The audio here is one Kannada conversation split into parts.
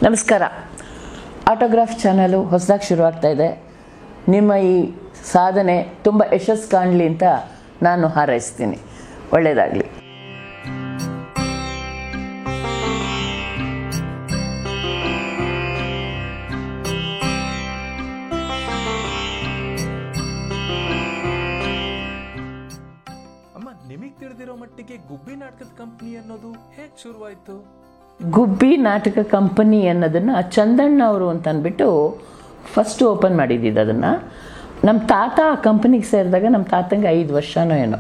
ನಮಸ್ಕಾರ. ಆಟೋಗ್ರಾಫ್ ಚಾನಲು ಹೊಸದಾಗಿ ಶುರುವಾಗ್ತಾ ಇದೆ. ನಿಮ್ಮ ಈ ಸಾಧನೆ ತುಂಬ ಯಶಸ್ಸು ಕಾಣಲಿ ಅಂತ ನಾನು ಹಾರೈಸ್ತೀನಿ. ಒಳ್ಳೆಯದಾಗಲಿ. ಅಮ್ಮ, ನಿಮಗೆ ತಿಳಿದಿರೋ ಮಟ್ಟಿಗೆ ಗುಬ್ಬಿ ನಾಟಕದ ಕಂಪನಿ ಅನ್ನೋದು ಹೇಗೆ ಶುರುವಾಯಿತು? ಗುಬ್ಬಿ ನಾಟಕ ಕಂಪನಿ ಅನ್ನೋದನ್ನು ಚಂದಣ್ಣ ಅವರು ಅಂತ ಅಂದ್ಬಿಟ್ಟು ಫಸ್ಟ್ ಓಪನ್ ಮಾಡಿದ್ದಿದ್ದು. ಅದನ್ನು ನಮ್ಮ ತಾತ ಆ ಕಂಪನಿಗೆ ಸೇರಿದಾಗ ನಮ್ಮ ತಾತಂಗೆ 5 ವರ್ಷನೋ ಏನೋ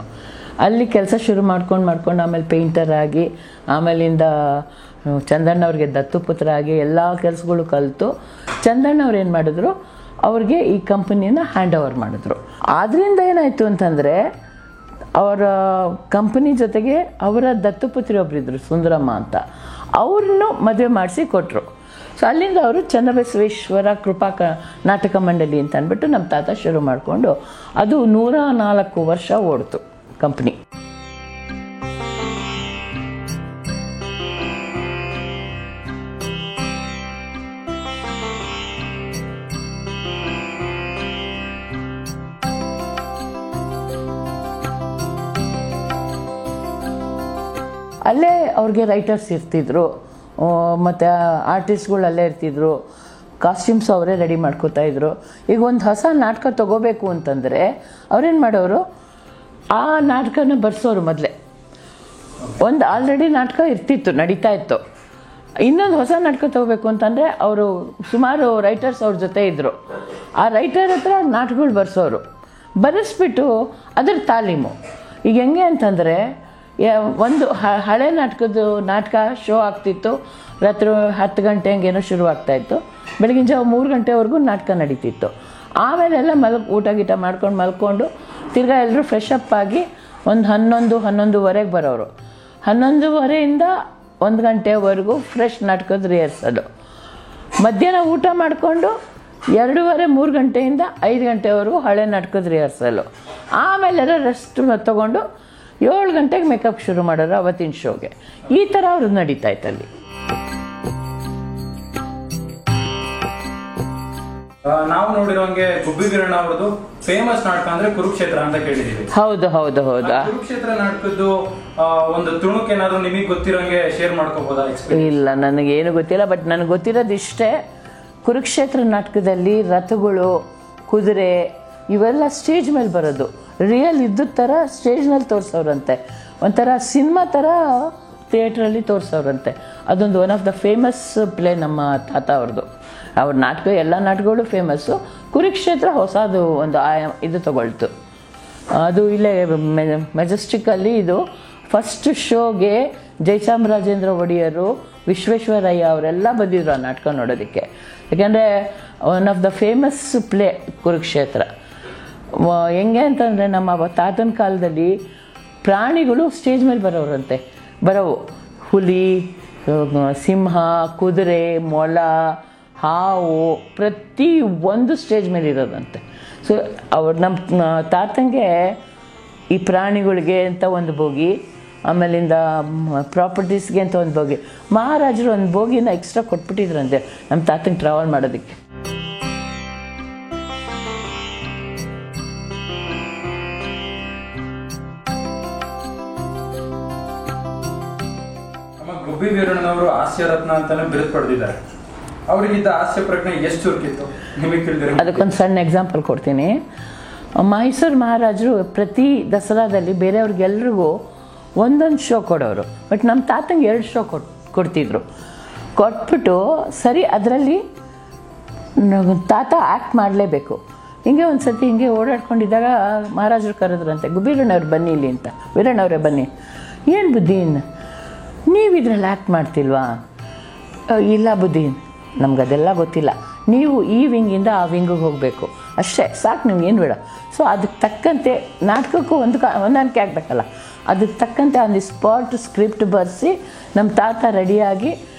ಅಲ್ಲಿ ಕೆಲಸ ಶುರು ಮಾಡ್ಕೊಂಡು ಆಮೇಲೆ ಪೇಂಟರ್ ಆಗಿ ಆಮೇಲಿಂದ ಚಂದಣ್ಣವ್ರಿಗೆ ದತ್ತುಪುತ್ರ ಆಗಿ ಎಲ್ಲ ಕೆಲಸಗಳು ಕಲಿತು ಚಂದಣ್ಣವ್ರು ಏನು ಮಾಡಿದ್ರು, ಅವ್ರಿಗೆ ಈ ಕಂಪನಿಯನ್ನು ಹ್ಯಾಂಡ್ ಓವರ್ ಮಾಡಿದ್ರು. ಆದ್ದರಿಂದ ಏನಾಯಿತು ಅಂತಂದರೆ ಅವರ ಕಂಪನಿ ಜೊತೆಗೆ ಅವರ ದತ್ತುಪುತ್ರಿ ಒಬ್ಬರಿದ್ದರು, ಸುಂದರಮ್ಮ ಅಂತ. ಅವ್ರನ್ನು ಮದುವೆ ಮಾಡಿಸಿ ಕೊಟ್ಟರು. ಸೊ ಅಲ್ಲಿಂದ ಅವರು ಚನ್ನಬಸವೇಶ್ವರ ಕೃಪಾ ನಾಟಕ ಮಂಡಳಿ ಅಂತ ಅಂದ್ಬಿಟ್ಟು ನಮ್ಮ ತಾತ ಶುರು ಮಾಡಿಕೊಂಡು ಅದು 104 ವರ್ಷ ಓಡ್ತು ಕಂಪ್ನಿ. ಅಲ್ಲೇ ಅವ್ರಿಗೆ ರೈಟರ್ಸ್ ಇರ್ತಿದ್ರು, ಮತ್ತು ಆರ್ಟಿಸ್ಟ್ಗಳು ಅಲ್ಲೇ ಇರ್ತಿದ್ರು, ಕಾಸ್ಟ್ಯೂಮ್ಸ್ ಅವರೇ ರೆಡಿ ಮಾಡ್ಕೋತಾಯಿದ್ರು. ಈಗ ಒಂದು ಹೊಸ ನಾಟಕ ತೊಗೋಬೇಕು ಅಂತಂದರೆ ಅವ್ರೇನು ಮಾಡೋರು, ಆ ನಾಟಕನ ಬರ್ಸೋರು. ಮೊದಲೇ ಒಂದು ಆಲ್ರೆಡಿ ನಾಟಕ ಇರ್ತಿತ್ತು, ನಡೀತಾ ಇತ್ತು. ಇನ್ನೊಂದು ಹೊಸ ನಾಟಕ ತೊಗೋಬೇಕು ಅಂತಂದರೆ ಅವರು ಸುಮಾರು ರೈಟರ್ಸ್ ಅವ್ರ ಜೊತೆ ಇದ್ದರು. ಆ ರೈಟರ್ ಹತ್ರ ನಾಟಕಗಳು ಬರ್ಸೋರು. ಬರೆಸ್ಬಿಟ್ಟು ಅದರ ತಾಲೀಮು. ಈಗ ಹೆಂಗೆ ಅಂತಂದರೆ ಒಂದು ಹಳೆ ನಾಟಕ ಶೋ ಆಗ್ತಿತ್ತು. ರಾತ್ರಿ 10 ಗಂಟೆ ಹಂಗೇನೋ ಶುರುವಾಗ್ತಾಯಿತ್ತು. ಬೆಳಗಿನ ಜಾವ 3 ಗಂಟೆವರೆಗೂ ನಾಟಕ ನಡೀತಿತ್ತು. ಆಮೇಲೆಲ್ಲ ಊಟ ಗೀಟ ಮಾಡ್ಕೊಂಡು ಮಲ್ಕೊಂಡು ತಿರ್ಗಾ ಎಲ್ಲರೂ ಫ್ರೆಶ್ ಅಪ್ ಆಗಿ ಒಂದು 11-11:30 ಬರೋರು. 11:30 1 ಗಂಟೆವರೆಗೂ ಫ್ರೆಶ್ ನಾಟಕದ ರಿಹರ್ಸಲು. ಮಧ್ಯಾಹ್ನ ಊಟ ಮಾಡಿಕೊಂಡು 2:30-3 ಗಂಟೆಯಿಂದ 5 ಗಂಟೆವರೆಗೂ ಹಳೆ ನಾಟಕದ ರಿಹರ್ಸಲು. ಆಮೇಲೆಲ್ಲ ರೆಸ್ಟ್ ತೊಗೊಂಡು 7 ಗಂಟೆಗೆ ಮೇಕಪ್ ಶುರು ಮಾಡೋರು ಅವತ್ತಿನ ಶೋಗೆ. ಈ ಥರ ಅವ್ರದ್ದು ನಡೀತಾ ಇತ್ತಲ್ಲಿ. ನಾವು ನೋಡಿರೋಂಗೆ ಗುಬ್ಬಿ ವೀರಣ್ಣ ಅವ್ರದ್ದು ಫೇಮಸ್ ನಾಟಕ ಅಂದ್ರೆ ಕುರುಕ್ಷೇತ್ರ ಅಂತ ಕೇಳಿದೀವಿ. ಹೌದು. ಕುರುಕ್ಷೇತ್ರ ನಾಟಕದ್ದು ಒಂದು ತುಣುಕು ಏನಾದ್ರು ನಿಮಗೆ ಗೊತ್ತಿರೋಂಗೆ ಶೇರ್ ಮಾಡ್ಕೋಬೋದಾ? ಇಲ್ಲ, ನನಗೇನು ಗೊತ್ತಿಲ್ಲ. ಬಟ್ ನನಗೆ ಗೊತ್ತಿರೋದು ಇಷ್ಟೇ, ಕುರುಕ್ಷೇತ್ರ ನಾಟಕದಲ್ಲಿ ರಥಗಳು, ಕುದುರೆ ಇವೆಲ್ಲ ಸ್ಟೇಜ್ ಮೇಲೆ ಬರೋದು. ರಿಯಲ್ ಇದ್ದ ಥರ ಸ್ಟೇಜ್ನಲ್ಲಿ ತೋರಿಸೋರಂತೆ. ಒಂಥರ ಸಿನಿಮಾ ಥರ ಥಿಯೇಟ್ರಲ್ಲಿ ತೋರಿಸೋರಂತೆ. ಅದೊಂದು one of the famous play ನಮ್ಮ ತಾತ ಅವ್ರದ್ದು. ಅವ್ರ ನಾಟಕ ಎಲ್ಲ ನಾಟಕಗಳು ಫೇಮಸ್ಸು. ಕುರುಕ್ಷೇತ್ರ ಹೊಸದು ಒಂದು ಇದು ತಗೊಳ್ತು. ಅದು ಇಲ್ಲೇ ಮೆಜೆಸ್ಟಿಕ್ಕಲ್ಲಿ ಇದು ಫಸ್ಟ್ ಶೋಗೆ ಜಯಚಾಮರಾಜೇಂದ್ರ ಒಡೆಯರು, ವಿಶ್ವೇಶ್ವರಯ್ಯ ಅವರೆಲ್ಲ ಬಂದಿದ್ರು ಆ ನಾಟಕ ನೋಡೋದಕ್ಕೆ. ಯಾಕೆಂದರೆ one of the famous play Kurukshetra. ಹೆಂಗೆ ಅಂತಂದರೆ ನಮ್ಮ ತಾತನ ಕಾಲದಲ್ಲಿ ಪ್ರಾಣಿಗಳು ಸ್ಟೇಜ್ ಮೇಲೆ ಬರೋವು. ಹುಲಿ, ಸಿಂಹ, ಕುದುರೆ, ಮೊಲ, ಹಾವು ಪ್ರತಿ ಒಂದು ಸ್ಟೇಜ್ ಮೇಲೆ ಇರೋದಂತೆ. ಸೊ ನಮ್ಮ ತಾತಂಗೆ ಈ ಪ್ರಾಣಿಗಳಿಗೆ ಅಂತ ಒಂದು ಬೋಗಿ, ಆಮೇಲಿಂದ ಪ್ರಾಪರ್ಟೀಸ್ಗೆ ಅಂತ ಒಂದು ಬೋಗಿ, ಮಹಾರಾಜರು ಒಂದು ಬೋಗಿನ ಎಕ್ಸ್ಟ್ರಾ ಕೊಟ್ಬಿಟ್ಟಿದ್ರಂತೆ ನಮ್ಮ ತಾತಂಗೆ ಟ್ರಾವೆಲ್ ಮಾಡೋದಕ್ಕೆ. ಗುಬ್ಬಿ ವೀರಣ್ಣನವರು ಹಾಸ್ಯ ರತ್ನ ಅಂತಾನೆ ಬಿರುದು ಪಡೆದಿದ್ದಾರೆ. ಅವರಿಗಿದ್ದ ಹಾಸ್ಯ ಪ್ರಜ್ಞೆ ಎಷ್ಟು ಚುರುಕಿತ್ತು ನಿಮಗೆ ತಿಳಿದಿರೋ? ಅದಕ್ಕೊಂದು ಸಣ್ಣ ಎಕ್ಸಾಂಪಲ್ ಕೊಡ್ತೀನಿ. ಮೈಸೂರು ಮಹಾರಾಜರು ಪ್ರತಿ ದಸರಾದಲ್ಲಿ ಬೇರೆಯವ್ರಿಗೆಲ್ರಿಗೂ ಒಂದೊಂದು ಶೋ ಕೊಡೋರು. ಬಟ್ ನಮ್ಮ ತಾತಂಗೆ 2 ಶೋ ಕೊಡ್ತಿದ್ರು. ಕೊಟ್ಬಿಟ್ಟು ಸರಿ ಅದರಲ್ಲಿ ತಾತ ಆ್ಯಕ್ಟ್ ಮಾಡಲೇಬೇಕು. ಹಿಂಗೆ ಒಂದು ಸತಿ ಹಿಂಗೆ ಓಡಾಡ್ಕೊಂಡಿದ್ದಾಗ ಮಹಾರಾಜರು ಕರೆದ್ರಂತೆ, ವೀರಣ್ಣವ್ರು ಬನ್ನಿ ಇಲ್ಲಿ ಅಂತ. ವೀರಣ್ಣವರೇ ಬನ್ನಿ. ಏನು ಬುದ್ಧಿ, ನೀವು ಇದ್ರಲ್ಲಿ ಆ್ಯಕ್ಟ್ ಮಾಡ್ತಿಲ್ವಾ? ಇಲ್ಲ ಬುದ್ಧಿ, ನಮ್ಗದೆಲ್ಲ ಗೊತ್ತಿಲ್ಲ. ನೀವು ಈ ವಿಂಗಿಂದ ಆ ವಿಂಗಿಗೆ ಹೋಗಬೇಕು ಅಷ್ಟೇ, ಸಾಕು, ನಿಮ್ಗೇನು ಬೇಡ. ಸೊ ಅದಕ್ಕೆ ತಕ್ಕಂತೆ ನಾಟಕಕ್ಕೂ ಹೊಂದಾಣಿಕೆ ಆಗಬೇಕಲ್ಲ, ಅದಕ್ಕೆ ತಕ್ಕಂತೆ ಆನ್ ದಿ ಸ್ಪಾಟ್ ಸ್ಕ್ರಿಪ್ಟ್ ಬರೆಸಿ ನಮ್ಮ ತಾತ ರೆಡಿಯಾಗಿ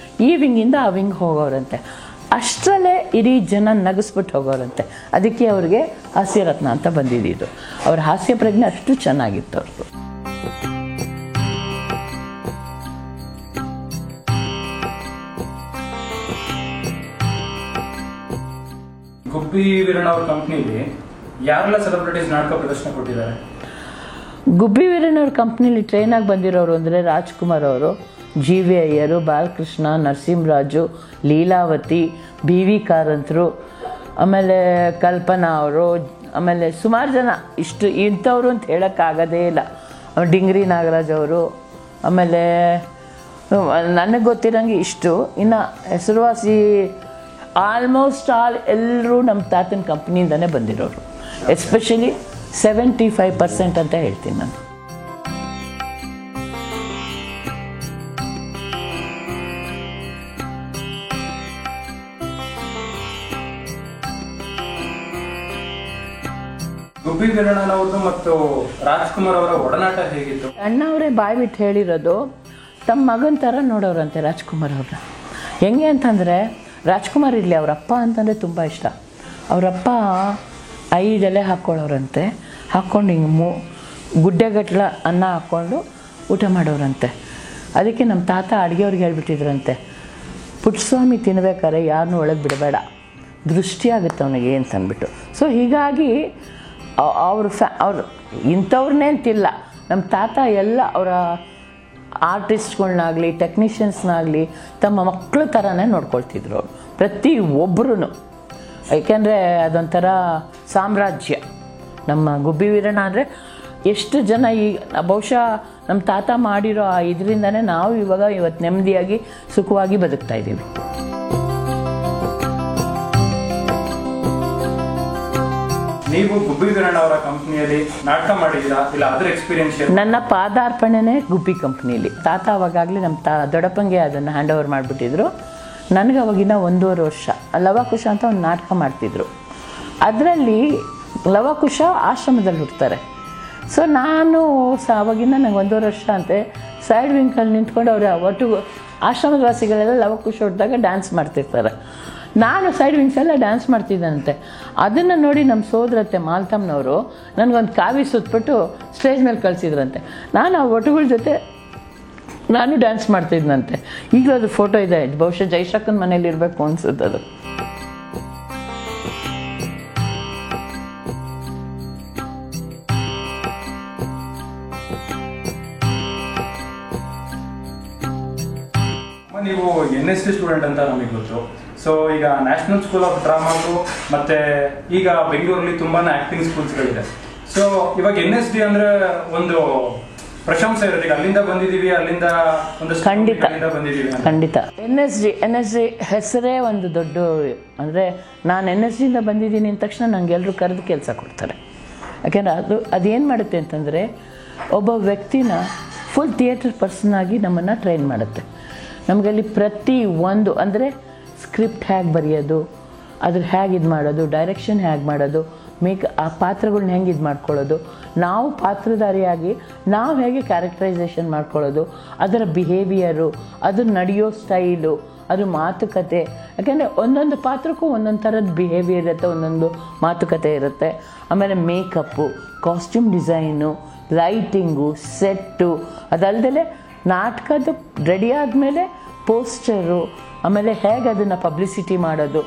ಈ ವಿಂಗಿಂದ ಆ ವಿಂಗ್ ಹೋಗೋರಂತೆ. ಅಷ್ಟರಲ್ಲೇ ಇಡೀ ಜನ ನಗಿಸ್ಬಿಟ್ಟು ಹೋಗೋರಂತೆ. ಅದಕ್ಕೆ ಅವ್ರಿಗೆ ಹಾಸ್ಯರತ್ನ ಅಂತ ಬಂದಿದ್ದು. ಅವ್ರ ಹಾಸ್ಯ ಪ್ರಜ್ಞೆ ಅಷ್ಟು ಚೆನ್ನಾಗಿತ್ತು ಅವ್ರದ್ದು. ಗುಬ್ಬಿ ವೀರಣ್ಣ ಅವ್ರ ಕಂಪ್ನಿಲಿ ಯಾರೆಲ್ಲ ಸೆಲೆಬ್ರಿಟೀಸ್ ನಾಟಕ ಪ್ರದರ್ಶನ ಕೊಟ್ಟಿದ್ದಾರೆ? ಗುಬ್ಬಿ ವೀರಣ್ಣವ್ರ ಕಂಪ್ನಿಲಿ ಟ್ರೈನಾಗಿ ಬಂದಿರೋರು ಅಂದರೆ ರಾಜ್ಕುಮಾರ್ ಅವರು, G V ಅಯ್ಯರು, Balakrishna, Narasimharaju, Leelavathi, B V ಕಾರಂತರು, ಆಮೇಲೆ ಕಲ್ಪನಾ ಅವರು, ಆಮೇಲೆ ಸುಮಾರು ಜನ. ಇಷ್ಟು ಇಂಥವ್ರು ಅಂತ ಹೇಳೋಕ್ಕಾಗೋದೇ ಇಲ್ಲ. ಡಿಂಗ್ರಿ ನಾಗರಾಜ್ ಅವರು, ಆಮೇಲೆ ನನಗೆ ಗೊತ್ತಿರೋಂಗೆ ಇಷ್ಟು. ಇನ್ನು ಹೆಸರುವಾಸಿ ಆಲ್ಮೋಸ್ಟ್ ಆಲ್ ಎಲ್ಲರೂ ನಮ್ಮ ತಾತನ ಕಂಪ್ನಿಯಿಂದನೇ ಬಂದಿರೋರು. ಎಸ್ಪೆಷಲಿ 75% ಅಂತ ಹೇಳ್ತೀನಿ ನಾನು. ಗುಬ್ಬಿ ವೀರಣ್ಣನವ್ರದ್ದು ಮತ್ತು ರಾಜ್ಕುಮಾರ್ ಅವರ ಒಡನಾಟ ಹೇಗಿತ್ತು? ಅಣ್ಣವರೇ ಬಾಯಿ ಬಿಟ್ಟು ಹೇಳಿರೋದು, ತಮ್ಮ ಮಗನ ಥರ ನೋಡೋರಂತೆ ರಾಜ್ಕುಮಾರ್ ಅವ್ರನ್ನ. ಹೆಂಗೆ ಅಂತಂದರೆ, ರಾಜ್ಕುಮಾರ್ ಇರಲಿ, ಅವರಪ್ಪ ಅಂತಂದರೆ ತುಂಬ ಇಷ್ಟ. ಅವರಪ್ಪ 5 ಎಲೆ ಹಾಕ್ಕೊಳ್ಳೋರಂತೆ, ಹಾಕ್ಕೊಂಡು ಹಿಂಗೆ ಗುಡ್ಡೆಗಟ್ಲ ಅನ್ನ ಹಾಕ್ಕೊಂಡು ಊಟ ಮಾಡೋರಂತೆ. ಅದಕ್ಕೆ ನಮ್ಮ ತಾತ ಅಡುಗೆಯವ್ರಿಗೆ ಹೇಳ್ಬಿಟ್ಟಿದ್ರಂತೆ, ಪುಟ್ಟಸ್ವಾಮಿ ತಿನ್ಬೇಕಾದ್ರೆ ಯಾರನ್ನೂ ಒಳಗೆ ಬಿಡಬೇಡ, ದೃಷ್ಟಿ ಆಗುತ್ತೆ ಅವನಿಗೆ ಅಂತಂದ್ಬಿಟ್ಟು. ಸೊ ಹೀಗಾಗಿ ಅವರು ಇಂಥವ್ರನ್ನೇ ಅಂತಿಲ್ಲ, ನಮ್ಮ ತಾತ ಎಲ್ಲ ಅವರ ಆರ್ಟಿಸ್ಟ್ಗಳ್ನಾಗಲಿ ಟೆಕ್ನಿಷಿಯನ್ಸ್ನಾಗಲಿ ತಮ್ಮ ಮಕ್ಕಳ ಥರನೇ ನೋಡ್ಕೊಳ್ತಿದ್ರು ಅವರು, ಪ್ರತಿ ಒಬ್ಬರೂ. ಏಕೆಂದರೆ ಅದೊಂಥರ ಸಾಮ್ರಾಜ್ಯ ನಮ್ಮ ಗುಬ್ಬಿ ವೀರಣ್ಣ. ಅಂದರೆ ಎಷ್ಟು ಜನ ಈಗ ಬಹುಶಃ ನಮ್ಮ ತಾತ ಮಾಡಿರೋ ಇದರಿಂದನೇ ನಾವು ಇವತ್ತು ನೆಮ್ಮದಿಯಾಗಿ ಸುಖವಾಗಿ ಬದುಕ್ತಾ ಇದ್ದೀವಿ. ನೀವು ಗುಬ್ಬಿ ವೀರಣ್ಣ ಅವರ ಕಂಪ್ನಿಯಲ್ಲಿ ನಾಟಕ ಮಾಡಿದ್ದೀರಾ, ಇಲ್ಲ ಅದರ ಎಕ್ಸ್ಪೀರಿಯನ್ಸ್? ನನ್ನ ಪಾದಾರ್ಪಣೆನೇ ಗುಬ್ಬಿ ಕಂಪ್ನಿಯಲ್ಲಿ. ತಾತ ಅವಾಗಲೇ ನಮ್ಮ ದೊಡ್ಡಪ್ಪಂಗೆ ಅದನ್ನು ಹ್ಯಾಂಡ್ ಓವರ್ ಮಾಡಿಬಿಟ್ಟಿದ್ರು. ನನಗೆ ಅವಾಗಿನ 1.5 ವರ್ಷ ಲವಕುಶ ಅಂತ ಒಂದು ನಾಟಕ ಮಾಡ್ತಿದ್ರು. ಅದರಲ್ಲಿ ಲವಕುಶ ಆಶ್ರಮದಲ್ಲಿ ಹುಡ್ತಾರೆ. ಸೊ ನಾನು ಅವಾಗಿನ ನಂಗೆ 1.5 ವರ್ಷ ಅಂತೆ ಸೈಡ್ ವಿಂಕಲ್ಲಿ ನಿಂತ್ಕೊಂಡು ಅವ್ರ ಒಟ್ಟು ಆಶ್ರಮದ ವಾಸಿಗಳೆಲ್ಲ ಲವಕುಶ ಹೊಡೆದಾಗ ಡ್ಯಾನ್ಸ್ ಮಾಡ್ತಿರ್ತಾರೆ. ನಾನು ಸೈಡ್ ವಿಂಗ್ಸೆಲ್ಲ ಡ್ಯಾನ್ಸ್ ಮಾಡ್ತಿದ್ದಂತೆ. ಅದನ್ನು ನೋಡಿ ನಮ್ಮ ಸೋದರತ್ತೆ ಮಾಲ್ತಮ್ಮನವರು ನನಗೊಂದು ಕಾವಿ ಸುತ್ತಬಿಟ್ಟು ಸ್ಟೇಜ್ ಮೇಲೆ ಕಳಿಸಿದ್ರಂತೆ. ನಾನು ಆ ಒಟುಗಳ ಜೊತೆ ನಾನು ಡ್ಯಾನ್ಸ್ ಮಾಡ್ತಿದ್ದಂತೆ. ಈಗಲೂ ಅದು ಫೋಟೋ ಇದೆ, ಬಹುಶಃ ಜೈಶಕ್ಕನ ಮನೇಲಿ ಇರಬೇಕು ಅನ್ಸುತ್ತೆ ಅದು. ನೀವು NSD ಸ್ಟೂಡೆಂಟ್ ಅಂತ ನಮಗೆ ಗೊತ್ತು. ಸೊ ಈಗ ನ್ಯಾಷನಲ್ ಸ್ಕೂಲ್ ಆಫ್ ಡ್ರಾಮಾಗೂ ಮತ್ತೆ ಈಗ ಬೆಂಗಳೂರಲ್ಲಿ ತುಂಬಾನೇ ಆಕ್ಟಿಂಗ್ ಸ್ಕೂಲ್ಸ್ಗಳಿದೆ. ಸೊ ಇವಾಗ NSD ಅಂದ್ರೆ ಒಂದು ಪ್ರಶಂಸೆ ಇರುತ್ತೆ, ಅಲ್ಲಿಂದ ಬಂದಿದ್ದೀವಿ, ಅಲ್ಲಿಂದ ಒಂದು ಖಂಡಿತ. NSD ಹೆಸರೇ ಒಂದು ದೊಡ್ಡ, ಅಂದರೆ ನಾನು NSDಯಿಂದ ಬಂದಿದ್ದೀನಿ ಅಂದ ತಕ್ಷಣ ನನಗೆಲ್ಲರೂ ಕರೆದು ಕೆಲಸ ಕೊಡ್ತಾರೆ. ಯಾಕೆಂದರೆ ಅದೇನು ಮಾಡುತ್ತೆ ಅಂತಂದರೆ, ಒಬ್ಬ ವ್ಯಕ್ತಿನ ಫುಲ್ ಥಿಯೇಟರ್ ಪರ್ಸನ್ ಆಗಿ ನಮ್ಮನ್ನು ಟ್ರೈನ್ ಮಾಡುತ್ತೆ. ನಮಗಲ್ಲಿ ಪ್ರತಿ ಒಂದು, ಅಂದರೆ ಸ್ಕ್ರಿಪ್ಟ್ ಹೇಗೆ ಬರೆಯೋದು, ಅದ್ರ ಹೇಗೆ ಇದು ಮಾಡೋದು, ಡೈರೆಕ್ಷನ್ ಹೇಗೆ ಮಾಡೋದು, ಆ ಪಾತ್ರಗಳನ್ನ ಹೆಂಗೆ ಇದು ಮಾಡ್ಕೊಳ್ಳೋದು, ನಾವು ಪಾತ್ರಧಾರಿಯಾಗಿ ನಾವು ಹೇಗೆ ಕ್ಯಾರೆಕ್ಟರೈಸೇಷನ್ ಮಾಡ್ಕೊಳ್ಳೋದು, ಅದರ ಬಿಹೇವಿಯರು, ಅದು ನಡೆಯೋ ಸ್ಟೈಲು, ಅದು ಮಾತುಕತೆ. ಯಾಕೆಂದರೆ ಒಂದೊಂದು ಪಾತ್ರಕ್ಕೂ ಒಂದೊಂದು ಥರದ ಬಿಹೇವಿಯರ್ ಇರುತ್ತೆ, ಒಂದೊಂದು ಮಾತುಕತೆ ಇರುತ್ತೆ. ಆಮೇಲೆ makeup, costume design, lighting, set, ಅದಲ್ಲದೆ ನಾಟಕದ ರೆಡಿ ಆದಮೇಲೆ ಪೋಸ್ಟರು, ಆಮೇಲೆ ಹೇಗೆ ಅದನ್ನು ಪಬ್ಲಿಸಿಟಿ ಮಾಡೋದು,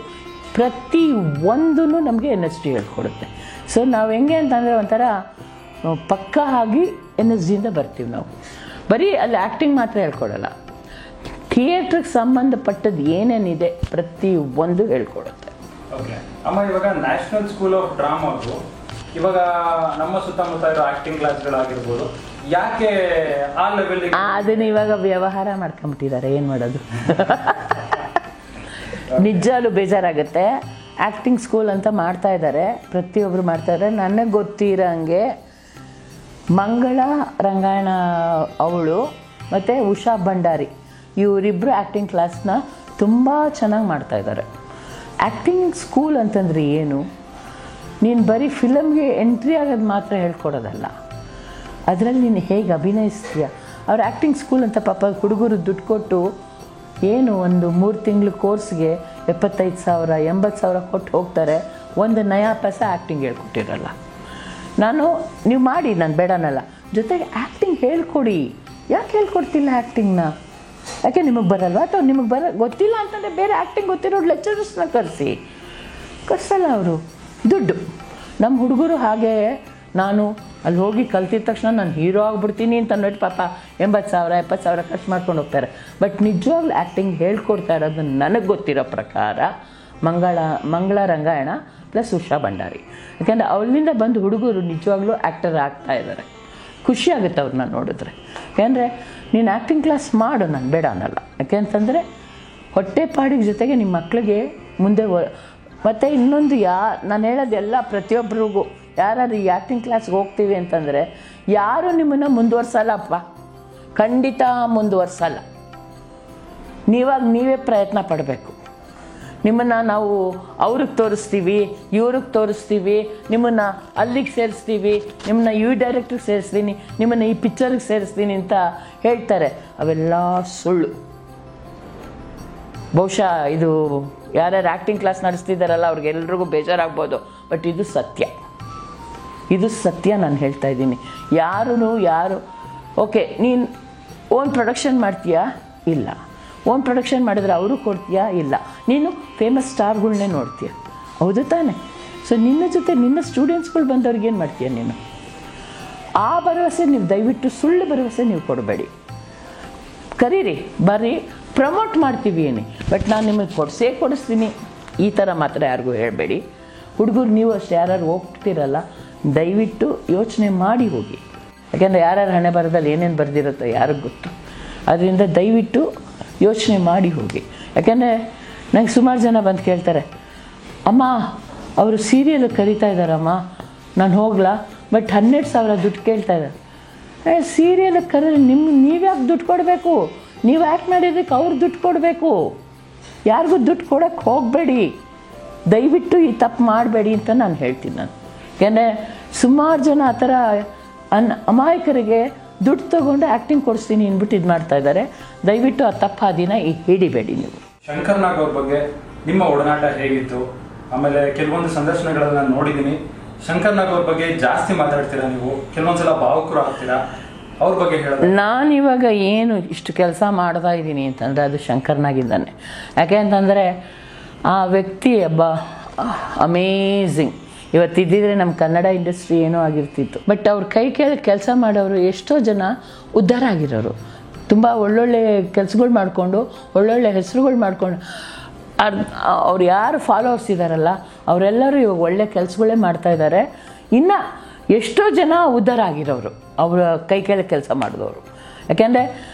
ಪ್ರತಿ ಒಂದೂ ನಮಗೆ NSD ಹೇಳ್ಕೊಡುತ್ತೆ. ಸೊ ನಾವು ಹೆಂಗೆ ಅಂತಂದರೆ ಒಂಥರ ಪಕ್ಕ ಆಗಿ NSDಯಿಂದ ಬರ್ತೀವಿ ನಾವು. ಬರೀ ಅಲ್ಲಿ ಆ್ಯಕ್ಟಿಂಗ್ ಮಾತ್ರ ಹೇಳ್ಕೊಡಲ್ಲ, ಥಿಯೇಟ್ರಿಗೆ ಸಂಬಂಧಪಟ್ಟದ್ದು ಏನೇನಿದೆ ಪ್ರತಿ ಒಂದು ಹೇಳ್ಕೊಡುತ್ತೆ. ಓಕೆ ಅಮ್ಮ, ಇವಾಗ ನ್ಯಾಷನಲ್ ಸ್ಕೂಲ್ ಆಫ್ ಡ್ರಾಮಾಗೂ ಇವಾಗ ನಮ್ಮ ಸುತ್ತಮುತ್ತ ಇರೋ ಆಕ್ಟಿಂಗ್ ಕ್ಲಾಸ್ಗಳಾಗಿರ್ಬೋದು, ಯಾಕೆ ಆ ಲೆವೆಲ್ ಅದನ್ನ ಇವಾಗ ವ್ಯವಹಾರ ಮಾಡ್ಕೊಂಬಿಟ್ಟಿದ್ದಾರೆ, ಏನು ಮಾಡೋದು. ನಿಜಾಲು ಬೇಜಾರಾಗುತ್ತೆ. ಆ್ಯಕ್ಟಿಂಗ್ ಸ್ಕೂಲ್ ಅಂತ ಮಾಡ್ತಾ ಇದ್ದಾರೆ, ಪ್ರತಿಯೊಬ್ಬರು ಮಾಡ್ತಾ ಇದ್ದಾರೆ. ನನಗೆ ಗೊತ್ತಿರೋಂಗೆ ಮಂಗಳ ರಂಗಾಯಣ ಅವಳು ಮತ್ತು ಉಷಾ ಭಂಡಾರಿ ಇವರಿಬ್ಬರು ಆ್ಯಕ್ಟಿಂಗ್ ಕ್ಲಾಸ್ನ ತುಂಬ ಚೆನ್ನಾಗಿ ಮಾಡ್ತಾಯಿದ್ದಾರೆ. ಆ್ಯಕ್ಟಿಂಗ್ ಸ್ಕೂಲ್ ಅಂತಂದರೆ ಏನು, ನೀನು ಬರೀ ಫಿಲಮ್ಗೆ ಎಂಟ್ರಿ ಆಗೋದು ಮಾತ್ರ ಹೇಳ್ಕೊಡೋದಲ್ಲ, ಅದರಲ್ಲಿ ನೀನು ಹೇಗೆ ಅಭಿನಯಿಸ್ತೀಯ. ಅವ್ರು ಆ್ಯಕ್ಟಿಂಗ್ ಸ್ಕೂಲ್ ಅಂತ ಪಾಪ ಹುಡುಗರು ದುಡ್ಡು ಕೊಟ್ಟು ಏನು ಒಂದು 3 ತಿಂಗಳು ಕೋರ್ಸ್ಗೆ 75,000 80,000 ಕೊಟ್ಟು ಹೋಗ್ತಾರೆ, ಒಂದು ನಯಾ ಪೈಸೆ ಆ್ಯಕ್ಟಿಂಗ್ ಹೇಳ್ಕೊಟ್ಟಿರಲ್ಲ. ನೀವು ಮಾಡಿ, ನಾನು ಬೇಡನಲ್ಲ, ಜೊತೆಗೆ ಆ್ಯಕ್ಟಿಂಗ್ ಹೇಳ್ಕೊಡಿ. ಯಾಕೆ ಹೇಳ್ಕೊಡ್ತಿಲ್ಲ ಆ್ಯಕ್ಟಿಂಗ್ನ? ಯಾಕೆ ನಿಮಗೆ ಬರಲ್ವಾ? ಅಥವಾ ನಿಮಗೆ ಗೊತ್ತಿಲ್ಲ ಅಂತಂದರೆ ಬೇರೆ ಆ್ಯಕ್ಟಿಂಗ್ ಗೊತ್ತಿರೋ ಲೆಕ್ಚರರ್ಸ್ನ ಕರೆಸಿ. ಕಷ್ಟಲ್ಲ ಅವರು, ದುಡ್ಡು. ನಮ್ಮ ಹುಡುಗರು ಹಾಗೆ, ನಾನು ಅಲ್ಲಿ ಹೋಗಿ ಕಲ್ತಿದ ತಕ್ಷಣ ನಾನು ಹೀರೋ ಆಗ್ಬಿಡ್ತೀನಿ ಅಂತ ಅಂದ್ಬಿಟ್ಟು ಪಾಪ 80,000 70,000 ಖರ್ಚು ಮಾಡ್ಕೊಂಡು ಹೋಗ್ತಾರೆ. ಬಟ್ ನಿಜವಾಗ್ಲೂ ಆ್ಯಕ್ಟಿಂಗ್ ಹೇಳ್ಕೊಡ್ತಾ ಇರೋದು ನನಗೆ ಗೊತ್ತಿರೋ ಪ್ರಕಾರ ಮಂಗಳ ರಂಗಾಯಣ ಪ್ಲಸ್ ಉಷಾ ಭಂಡಾರಿ. ಯಾಕೆಂದರೆ ಅವಳಿಂದ ಬಂದು ಹುಡುಗರು ನಿಜವಾಗ್ಲೂ ಆ್ಯಕ್ಟರ್ ಆಗ್ತಾ ಇದ್ದಾರೆ. ಖುಷಿ ಆಗುತ್ತೆ ಅವ್ರನ್ನ ನೋಡಿದ್ರೆ. ಯಾಕೆಂದರೆ ನೀನು ಆ್ಯಕ್ಟಿಂಗ್ ಕ್ಲಾಸ್ ಮಾಡು, ನಾನು ಬೇಡ ಅನ್ನಲ್ಲ. ಯಾಕೆಂತಂದರೆ ಹೊಟ್ಟೆಪಾಡಿಗೆ ಜೊತೆಗೆ ನಿಮ್ಮ ಮಕ್ಕಳಿಗೆ ಮುಂದೆ ಮತ್ತು ಇನ್ನೊಂದು ನಾನು ಹೇಳೋದೆಲ್ಲ ಪ್ರತಿಯೊಬ್ಬರಿಗೂ, ಯಾರು ಈ ಆ್ಯಕ್ಟಿಂಗ್ ಕ್ಲಾಸ್ಗೆ ಹೋಗ್ತೀವಿ ಅಂತಂದರೆ ಯಾರು ನಿಮ್ಮನ್ನು ಮುಂದುವರ್ಸಲ್ಲಪ್ಪ, ಖಂಡಿತ ಮುಂದುವರ್ಸಲ್ಲ. ನೀವೇ ಪ್ರಯತ್ನ ಪಡಬೇಕು. ನಿಮ್ಮನ್ನು ನಾವು ಅವ್ರಿಗೆ ತೋರಿಸ್ತೀವಿ, ಇವ್ರಿಗೆ ತೋರಿಸ್ತೀವಿ, ನಿಮ್ಮನ್ನು ಅಲ್ಲಿಗೆ ಸೇರಿಸ್ತೀವಿ, ನಿಮ್ಮನ್ನ ಈ ಡೈರೆಕ್ಟ್ರಿಗೆ ಸೇರಿಸ್ತೀನಿ, ನಿಮ್ಮನ್ನು ಈ ಪಿಕ್ಚರ್ಗೆ ಸೇರಿಸ್ತೀನಿ ಅಂತ ಹೇಳ್ತಾರೆ. ಅವೆಲ್ಲ ಸುಳ್ಳು. ಬಹುಶಃ ಇದು ಯಾರ್ಯಾರು ಆ್ಯಕ್ಟಿಂಗ್ ಕ್ಲಾಸ್ ನಡೆಸ್ತಿದ್ದಾರಲ್ಲ ಅವ್ರಿಗೆಲ್ರಿಗೂ ಬೇಜಾರಾಗ್ಬೋದು, ಬಟ್ ಇದು ಸತ್ಯ. ನಾನು ಹೇಳ್ತಾ ಇದ್ದೀನಿ. ಯಾರು ಓಕೆ ನೀನು ಓನ್ ಪ್ರೊಡಕ್ಷನ್ ಮಾಡ್ತೀಯಾ? ಇಲ್ಲ. ಓನ್ ಪ್ರೊಡಕ್ಷನ್ ಮಾಡಿದ್ರೆ ಅವರು ಕೊಡ್ತೀಯಾ? ಇಲ್ಲ. ನೀನು ಫೇಮಸ್ ಸ್ಟಾರ್ಗಳನ್ನೇ ನೋಡ್ತೀಯ, ಹೌದು ತಾನೆ? ಸೊ ನಿನ್ನ ಜೊತೆ ನಿನ್ನ ಸ್ಟೂಡೆಂಟ್ಸ್ಗಳು ಬಂದವ್ರಿಗೆ ಏನು ಮಾಡ್ತೀಯ ನೀನು? ಆ ಭರವಸೆ ನೀವು ದಯವಿಟ್ಟು ಸುಳ್ಳು ಭರವಸೆ ನೀವು ಕೊಡಬೇಡಿ. ಕರೀರಿ, ಬರ್ರಿ, ಪ್ರಮೋಟ್ ಮಾಡ್ತೀವಿ ಏನಿ, ಬಟ್ ನಾನು ನಿಮಗೆ ಕೊಡಿಸ್ತೀನಿ ಈ ಥರ ಮಾತ್ರ ಯಾರಿಗೂ ಹೇಳಬೇಡಿ. ಹುಡುಗರು ನೀವು ಅಷ್ಟು ಯಾರು ಹೋಗ್ತಿರಲ್ಲ, ದಯವಿಟ್ಟು ಯೋಚನೆ ಮಾಡಿ ಹೋಗಿ. ಯಾಕೆಂದರೆ ಯಾರ್ಯಾರು ಹಣೆ ಬರದಲ್ಲಿ ಏನೇನು ಬರೆದಿರುತ್ತೋ ಯಾರಿಗೆ ಗೊತ್ತು. ಅದರಿಂದ ದಯವಿಟ್ಟು ಯೋಚನೆ ಮಾಡಿ ಹೋಗಿ. ಯಾಕೆಂದರೆ ನನಗೆ ಸುಮಾರು ಜನ ಬಂದು ಕೇಳ್ತಾರೆ, ಅಮ್ಮ ಅವರು ಸೀರಿಯಲ್ ಕರೀತಾ ಇದ್ದಾರಮ್ಮ, ನಾನು ಹೋಗ್ಲಾ, ಬಟ್ 12,000 ದುಡ್ಡು ಕೇಳ್ತಾ ಇದ್ದಾರೆ. ಸೀರಿಯಲ್ ಕರೀರಿ, ನೀವ್ಯಾಕೆ ದುಡ್ಡು ಕೊಡಬೇಕು? ನೀವು ಆ್ಯಕ್ಟ್ ಮಾಡಿದ್ದಕ್ಕೆ ಅವ್ರು ದುಡ್ಡು ಕೊಡಬೇಕು. ಯಾರಿಗೂ ದುಡ್ಡು ಕೊಡೋಕ್ಕೆ ಹೋಗಬೇಡಿ, ದಯವಿಟ್ಟು ಈ ತಪ್ಪು ಮಾಡಬೇಡಿ ಅಂತ ನಾನು ಹೇಳ್ತೀನಿ. ಯಾಕೆಂದರೆ ಸುಮಾರು ಜನ ಆ ಥರ ಅಮಾಯಕರಿಗೆ ದುಡ್ಡು ತೊಗೊಂಡು ಆ್ಯಕ್ಟಿಂಗ್ ಕೊಡಿಸ್ತೀನಿ ಅಂದ್ಬಿಟ್ಟು ಇದು ಮಾಡ್ತಾ ಇದ್ದಾರೆ. ದಯವಿಟ್ಟು ಆ ತಪ್ಪು ಹಾದಿನ ಹಿಡಿಬೇಡಿ ನೀವು. ಶಂಕರ್ ನಾಗ್ ಅವ್ರ ಬಗ್ಗೆ ನಿಮ್ಮ ಒಡನಾಟ ಹೇಗಿತ್ತು? ಆಮೇಲೆ ಕೆಲವೊಂದು ಸಂದರ್ಶನಗಳಲ್ಲಿ ನಾನು ನೋಡಿದ್ದೀನಿ, ಶಂಕರ್ ನಾಗ್ ಅವ್ರ ಬಗ್ಗೆ ಜಾಸ್ತಿ ಮಾತಾಡ್ತೀರಾ ನೀವು, ಕೆಲವೊಂದ್ಸಲ ಭಾವುಕರು ಆಗ್ತೀರಾ, ಅವ್ರ ಬಗ್ಗೆ ಹೇಳೋದು. ನಾನಿವಾಗ ಏನು ಇಷ್ಟು ಕೆಲಸ ಮಾಡ್ತಾ ಇದ್ದೀನಿ ಅಂತಂದರೆ ಅದು ಶಂಕರ್ ನಾಗಿದ್ದಾನೆ. ಯಾಕೆ ಅಂತಂದರೆ ಆ ವ್ಯಕ್ತಿ ಅಮೇಝಿಂಗ್. ಇವತ್ತಿದ್ದಿದ್ರೆ ನಮ್ಮ ಕನ್ನಡ ಇಂಡಸ್ಟ್ರಿ ಏನೋ ಆಗಿರ್ತಿತ್ತು. ಬಟ್ ಅವ್ರ ಕೈ ಕೆಳಗೆ ಕೆಲಸ ಮಾಡೋರು ಎಷ್ಟೋ ಜನ ಉದ್ಧಾರ ಆಗಿರೋರು, ತುಂಬ ಒಳ್ಳೊಳ್ಳೆ ಕೆಲಸಗಳು ಮಾಡಿಕೊಂಡು ಒಳ್ಳೊಳ್ಳೆ ಹೆಸರುಗಳು ಮಾಡಿಕೊಂಡು ಅವ್ರು ಯಾರು ಫಾಲೋವರ್ಸ್ ಇದ್ದಾರಲ್ಲ ಅವರೆಲ್ಲರೂ ಇವಾಗ ಒಳ್ಳೆ ಕೆಲಸಗಳೇ ಮಾಡ್ತಾಯಿದ್ದಾರೆ. ಇನ್ನು ಎಷ್ಟೋ ಜನ ಉದ್ಧಾರ ಆಗಿರೋರು ಅವರ ಕೈ ಕೆಳಗೆ ಕೆಲಸ ಮಾಡಿದವರು. ಯಾಕೆಂದರೆ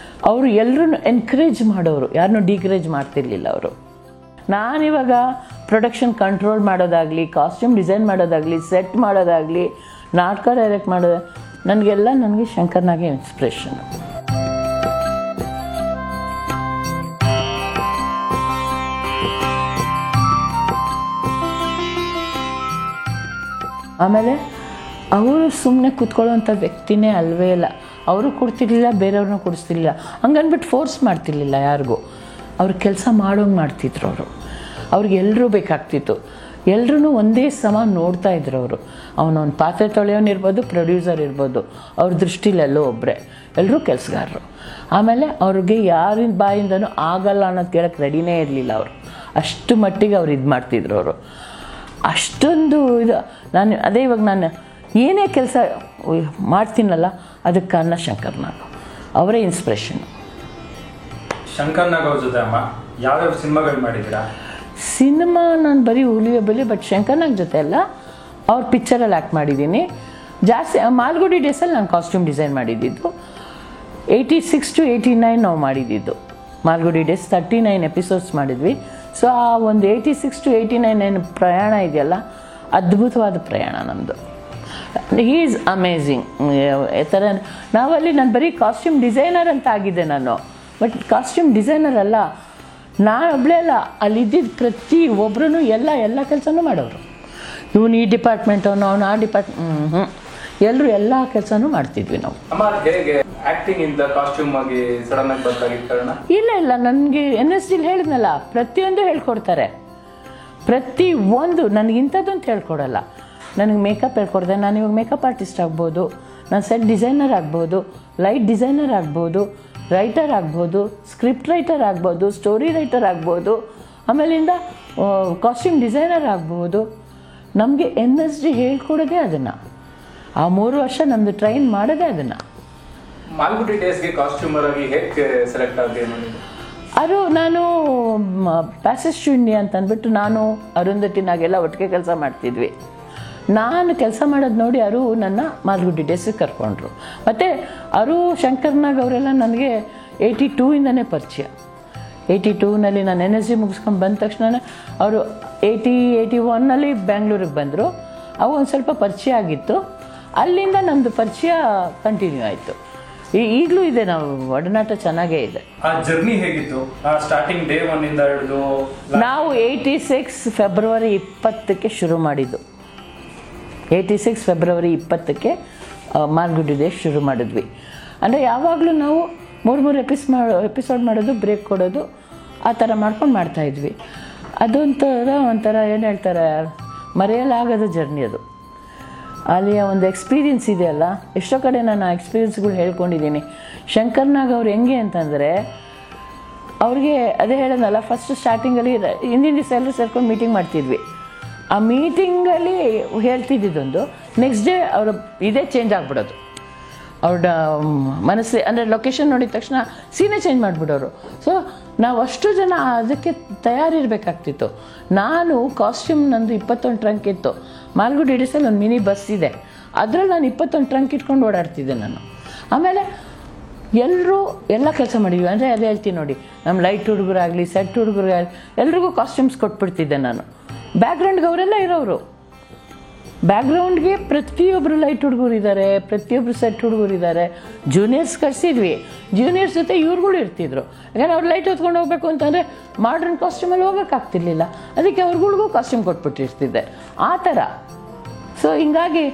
ಅವರು ಎಲ್ಲರೂ ಎನ್ಕರೇಜ್ ಮಾಡೋರು, ಯಾರನ್ನೂ ಡಿಕರೇಜ್ ಮಾಡ್ತಿರ್ಲಿಲ್ಲ ಅವರು. ನಾನಿವಾಗ ಪ್ರೊಡಕ್ಷನ್ ಕಂಟ್ರೋಲ್ ಮಾಡೋದಾಗಲಿ, ಕಾಸ್ಟ್ಯೂಮ್ ಡಿಸೈನ್ ಮಾಡೋದಾಗಲಿ, ಸೆಟ್ ಮಾಡೋದಾಗಲಿ, ನಾಟಕ ಡೈರೆಕ್ಟ್ ಮಾಡೋದು, ನನಗೆ ಶಂಕರ್ನಾಗೆ ಇನ್ಸ್ಪಿರೇಷನ್. ಆಮೇಲೆ ಅವರು ಸುಮ್ಮನೆ ಕೂತ್ಕೊಳ್ಳೋವಂಥ ವ್ಯಕ್ತಿನೇ ಅಲ್ವೇ ಇಲ್ಲ. ಅವರು ಕೊಡ್ತಿರ್ಲಿಲ್ಲ, ಬೇರೆಯವ್ರನ್ನ ಕೊಡಿಸ್ತಿರ್ಲಿಲ್ಲ, ಹಂಗನ್ಬಿಟ್ಟು ಫೋರ್ಸ್ ಮಾಡ್ತಿರ್ಲಿಲ್ಲ ಯಾರಿಗೂ. ಅವ್ರು ಕೆಲಸ ಮಾಡೋಂಗೆ ಮಾಡ್ತಿದ್ರು ಅವರು. ಅವ್ರಿಗೆ ಎಲ್ಲರೂ ಬೇಕಾಗ್ತಿತ್ತು, ಎಲ್ಲರೂ ಒಂದೇ ಸಮ ನೋಡ್ತಾ ಇದ್ರು ಅವರು. ಅವನೊಂದು ಪಾತ್ರೆ ತೊಳೆಯೋನಿರ್ಬೋದು, ಪ್ರೊಡ್ಯೂಸರ್ ಇರ್ಬೋದು, ಅವ್ರ ದೃಷ್ಟಿಲೆಲ್ಲೋ ಒಬ್ಬರೇ, ಎಲ್ಲರೂ ಕೆಲಸಗಾರರು. ಆಮೇಲೆ ಅವ್ರಿಗೆ ಯಾರಿನ ಬಾಯಿಂದನೂ ಆಗಲ್ಲ ಅನ್ನೋದು ಕೇಳೋಕ್ಕೆ ರೆಡಿನೇ ಇರಲಿಲ್ಲ ಅವರು. ಅಷ್ಟು ಮಟ್ಟಿಗೆ ಅವ್ರು ಇದು ಮಾಡ್ತಿದ್ರು ಅವರು. ಅಷ್ಟೊಂದು ಇದು ಇವಾಗ ನಾನು ಏನೇ ಕೆಲಸ ಮಾಡ್ತೀನಲ್ಲ ಅದಕ್ಕೆ ಕಾರಣ ಶಂಕರ್ ನಾಗ್, ಅವರೇ ಇನ್ಸ್ಪಿರೇಷನ್. ಶಂಕರ್ ನಾಗ್ ಅವ್ರ ಜೊತೆ ಅಮ್ಮ ಯಾವ್ಯಾವ ಸಿನಿಮಾಗಳು ಮಾಡಿದ್ದೀರಾ? ಸಿನಿಮಾ ನಾನು ಬರೀ ಹುಲಿಯಬಲ್ಲಿ, ಬಟ್ ಶಂಕರ್ ನಾಗ್ ಜೊತೆ ಎಲ್ಲ ಅವ್ರ ಪಿಕ್ಚರಲ್ಲಿ ಆ್ಯಕ್ಟ್ ಮಾಡಿದ್ದೀನಿ ಜಾಸ್ತಿ. ಮಾಲ್ಗುಡಿ ಡೇಸಲ್ಲಿ ನಾನು ಕಾಸ್ಟ್ಯೂಮ್ ಡಿಸೈನ್ ಮಾಡಿದ್ದಿದ್ದು. 86 to 89 ನಾವು ಮಾಡಿದ್ದಿದ್ದು ಮಾಲ್ಗುಡಿ ಡೇಸ್. 39 ಎಪಿಸೋಡ್ಸ್ ಮಾಡಿದ್ವಿ. ಸೊ ಆ ಒಂದು 86 to 89 ಪ್ರಯಾಣ ಇದೆಯಲ್ಲ, ಅದ್ಭುತವಾದ ಪ್ರಯಾಣ ನಮ್ಮದು. He is amazing. ಈ ಥರ ನಾನು ಬರೀ ಕಾಸ್ಟ್ಯೂಮ್ ಡಿಸೈನರ್ ಅಂತ ಆಗಿದ್ದೆ ನಾನು, ಬಟ್ ಕಾಸ್ಟ್ಯೂಮ್ ಡಿಸೈನರ್ ಅಲ್ಲ, ನಾನು ಒಬ್ಬಳೇ ಅಲ್ಲ, ಅಲ್ಲಿದ್ದಿದ್ದು ಪ್ರತಿ ಒಬ್ಬರೂ ಎಲ್ಲ ಕೆಲಸನೂ ಮಾಡೋರು. ಇವನು ಈ ಡಿಪಾರ್ಟ್ಮೆಂಟ್, ಅವನು ಆ ಡಿಪಾರ್ಟ್ಮೆಂಟ್, ಎಲ್ಲರೂ ಎಲ್ಲ ಕೆಲಸನೂ ಮಾಡ್ತಿದ್ವಿ ನಾವು. ಹೇಗೆ ಆಕ್ಟಿಂಗ್ ಇಂದ ಕಾಸ್ಟ್ಯೂಮ್ ಆಗಿ ಸಡನ್ ಆಗಿ ಬಂದಾಗಿದ್ದ ಕಾರಣ? ಇಲ್ಲ, ನನಗೆ NSD ಹೇಳಿದ್ನಲ್ಲ, ಪ್ರತಿಯೊಂದು ಹೇಳ್ಕೊಡ್ತಾರೆ. ಪ್ರತಿ ಒಂದು ನನಗಿಂಥದ್ದು ಅಂತ ಹೇಳ್ಕೊಡಲ್ಲ. ನನಗೆ ಮೇಕಪ್ ಹೇಳ್ಕೊಡ್ದೆ, ನಾನು ಇವಾಗ ಮೇಕಪ್ ಆರ್ಟಿಸ್ಟ್ ಆಗ್ಬೋದು, ನಾನು ಸೆಟ್ ಡಿಸೈನರ್ ಆಗ್ಬೋದು, ಲೈಟ್ ಡಿಸೈನರ್ ಆಗ್ಬೋದು, ರೈಟರ್ ಆಗ್ಬೋದು, ಸ್ಕ್ರಿಪ್ಟ್ ರೈಟರ್ ಆಗ್ಬೋದು, ಸ್ಟೋರಿ ರೈಟರ್ ಆಗ್ಬೋದು, ಆಮೇಲಿಂದ ಕಾಸ್ಟ್ಯೂಮ್ ಡಿಸೈನರ್ ಆಗ್ಬೋದು. ನಮಗೆ NSD ಹೇಳ್ಕೊಡೋದೇ ಅದನ್ನು. ಆ 3 ವರ್ಷ ನಮ್ಮದು ಟ್ರೈನ್ ಮಾಡೋದೇ ಅದನ್ನು. ಮಾಲ್ಗುಡಿ ಡೇಸ್ಗೆ ಕಾಸ್ಟ್ಯೂಮರ್ ಆಗಿ ಹೇಗೆ ಸೆಲೆಕ್ಟ್ ಆಗಿ? ಅದು ನಾನು ಪ್ಯಾಸೇಜ್ ಟು ಇಂಡಿಯಾ ಅಂತ ಅಂದ್ಬಿಟ್ಟು ನಾನು ಅರುಂಧತಿ ನಾಗೆಲ್ಲ ಒಟ್ಟಿಗೆ ಕೆಲಸ ಮಾಡ್ತಿದ್ವಿ. ನಾನು ಕೆಲಸ ಮಾಡೋದು ನೋಡಿ ಅವರು ನನ್ನ ಮಾಲ್ಗುಡಿ ಡೇಸಿಗೆ ಕರ್ಕೊಂಡ್ರು. ಮತ್ತು ಅವರು ಶಂಕರ್ನಾಗ್ ಅವರೆಲ್ಲ ನನಗೆ 82ಇಂದನೇ ಪರಿಚಯ. 82ನಲ್ಲಿ ನಾನು NSD ಮುಗಿಸ್ಕೊಂಡು ಬಂದ ತಕ್ಷಣ ಅವರು 81ನಲ್ಲಿ ಬ್ಯಾಂಗ್ಳೂರಿಗೆ ಬಂದರು. ಅವು ಒಂದು ಸ್ವಲ್ಪ ಪರಿಚಯ ಆಗಿತ್ತು. ಅಲ್ಲಿಂದ ನಮ್ಮದು ಪರಿಚಯ ಕಂಟಿನ್ಯೂ ಆಯಿತು. ಈಗಲೂ ಇದೆ, ನಾವು ಒಡನಾಟ ಚೆನ್ನಾಗೇ ಇದೆ. ಆ ಜರ್ನಿ ಹೇಗಿತ್ತು? ಸ್ಟಾರ್ಟಿಂಗ್ ಡೇ 1ಇಂದ ಹಿಡಿದು ನಾವು 86 ಫೆಬ್ರವರಿ 20ಕ್ಕೆ ಶುರು ಮಾಡಿದ್ದು. 86 ಫೆಬ್ರವರಿ 20ಕ್ಕೆ ಮಾಲ್ಗುಡಿ ಡೇಸ್ ಶುರು ಮಾಡಿದ್ವಿ. ಅಂದರೆ ಯಾವಾಗಲೂ ನಾವು 3 ಎಪಿಸೋಡ್ ಮಾಡೋದು, ಬ್ರೇಕ್ ಕೊಡೋದು, ಆ ಥರ ಮಾಡ್ಕೊಂಡು ಮಾಡ್ತಾಯಿದ್ವಿ. ಒಂಥರ ಏನು ಹೇಳ್ತಾರೆ, ಮರೆಯಲಾಗದ ಜರ್ನಿ ಅದು. ಅಲ್ಲಿಯ ಒಂದು ಎಕ್ಸ್ಪೀರಿಯನ್ಸ್ ಇದೆಯಲ್ಲ, ಎಷ್ಟೋ ಕಡೆ ನಾನು ಆ ಎಕ್ಸ್ಪೀರಿಯನ್ಸ್ಗಳು ಹೇಳ್ಕೊಂಡಿದ್ದೀನಿ. ಶಂಕರ್ನಾಗ್ ಅವ್ರು ಹೆಂಗೆ ಅಂತಂದರೆ, ಅವ್ರಿಗೆ ಅದೇ ಹೇಳೋದಲ್ಲ, ಫಸ್ಟ್ ಸ್ಟಾರ್ಟಿಂಗಲ್ಲಿ ಹಿಂದಿನ ದಿವಸ ಎಲ್ಲರೂ ಸೇರ್ಕೊಂಡು ಮೀಟಿಂಗ್ ಮಾಡ್ತಿದ್ವಿ. ಆ ಮೀಟಿಂಗಲ್ಲಿ ಹೇಳ್ತಿದ್ದೊಂದು, ನೆಕ್ಸ್ಟ್ ಡೇ ಅವರು ಇದೇ ಚೇಂಜ್ ಆಗಿಬಿಡೋದು. ಅವ್ರ ಮನಸ್ಸು ಅಂದರೆ ಲೊಕೇಶನ್ ನೋಡಿದ ತಕ್ಷಣ ಸೀನೇ ಚೇಂಜ್ ಮಾಡಿಬಿಡೋರು. ಸೊ ನಾವು ಅಷ್ಟು ಜನ ಅದಕ್ಕೆ ತಯಾರಿರಬೇಕಾಗ್ತಿತ್ತು. ನಾನು ಕಾಸ್ಟ್ಯೂಮ್ ನಂದು 21 ಟ್ರಂಕ್ ಇತ್ತು. ಮಾಲ್ಗುಡಿ ಡೇಸಲ್ಲಿ ಒಂದು ಮಿನಿ ಬಸ್ ಇದೆ, ಅದರಲ್ಲಿ ನಾನು 21 ಟ್ರಂಕ್ ಇಟ್ಕೊಂಡು ಓಡಾಡ್ತಿದ್ದೆ ನಾನು. ಆಮೇಲೆ ಎಲ್ಲರೂ ಎಲ್ಲ ಕೆಲಸ ಮಾಡಿದ್ವಿ. ಅಂದರೆ ಅದೇ ಹೇಳ್ತೀನಿ ನೋಡಿ, ನಮ್ಮ ಲೈಟ್ ಹುಡುಗರಾಗಲಿ, ಸೆಟ್ ಹುಡುಗರಾಗಲಿ, ಎಲ್ರಿಗೂ ಕಾಸ್ಟ್ಯೂಮ್ಸ್ ಕೊಟ್ಬಿಡ್ತಿದ್ದೆ ನಾನು. ಬ್ಯಾಕ್ಗ್ರೌಂಡ್ಗೆ ಅವರೆಲ್ಲ ಇರೋರು. ಬ್ಯಾಕ್ಗ್ರೌಂಡ್ಗೆ ಪ್ರತಿಯೊಬ್ಬರು ಲೈಟ್ ಹುಡುಗರು ಇದ್ದಾರೆ, ಪ್ರತಿಯೊಬ್ಬರು ಸೆಟ್ ಹುಡುಗರು ಇದ್ದಾರೆ. ಜೂನಿಯರ್ಸ್ ಕಳಿಸಿದ್ವಿ, ಜೂನಿಯರ್ಸ್ ಜೊತೆ ಇವ್ರುಗಳು ಇರ್ತಿದ್ರು. ಯಾಕಂದರೆ ಅವ್ರು ಲೈಟ್ ಹೊತ್ಕೊಂಡು ಹೋಗ್ಬೇಕು ಅಂತಂದರೆ ಮಾಡ್ರನ್ ಕಾಸ್ಟ್ಯೂಮಲ್ಲಿ ಹೋಗೋಕ್ಕಾಗ್ತಿರ್ಲಿಲ್ಲ, ಅದಕ್ಕೆ ಅವ್ರಿಗೂ ಕಾಸ್ಟ್ಯೂಮ್ ಕೊಟ್ಬಿಟ್ಟಿರ್ತಿದ್ದೆ ಆ ಥರ. ಸೊ ಹಿಂಗಾಗಿ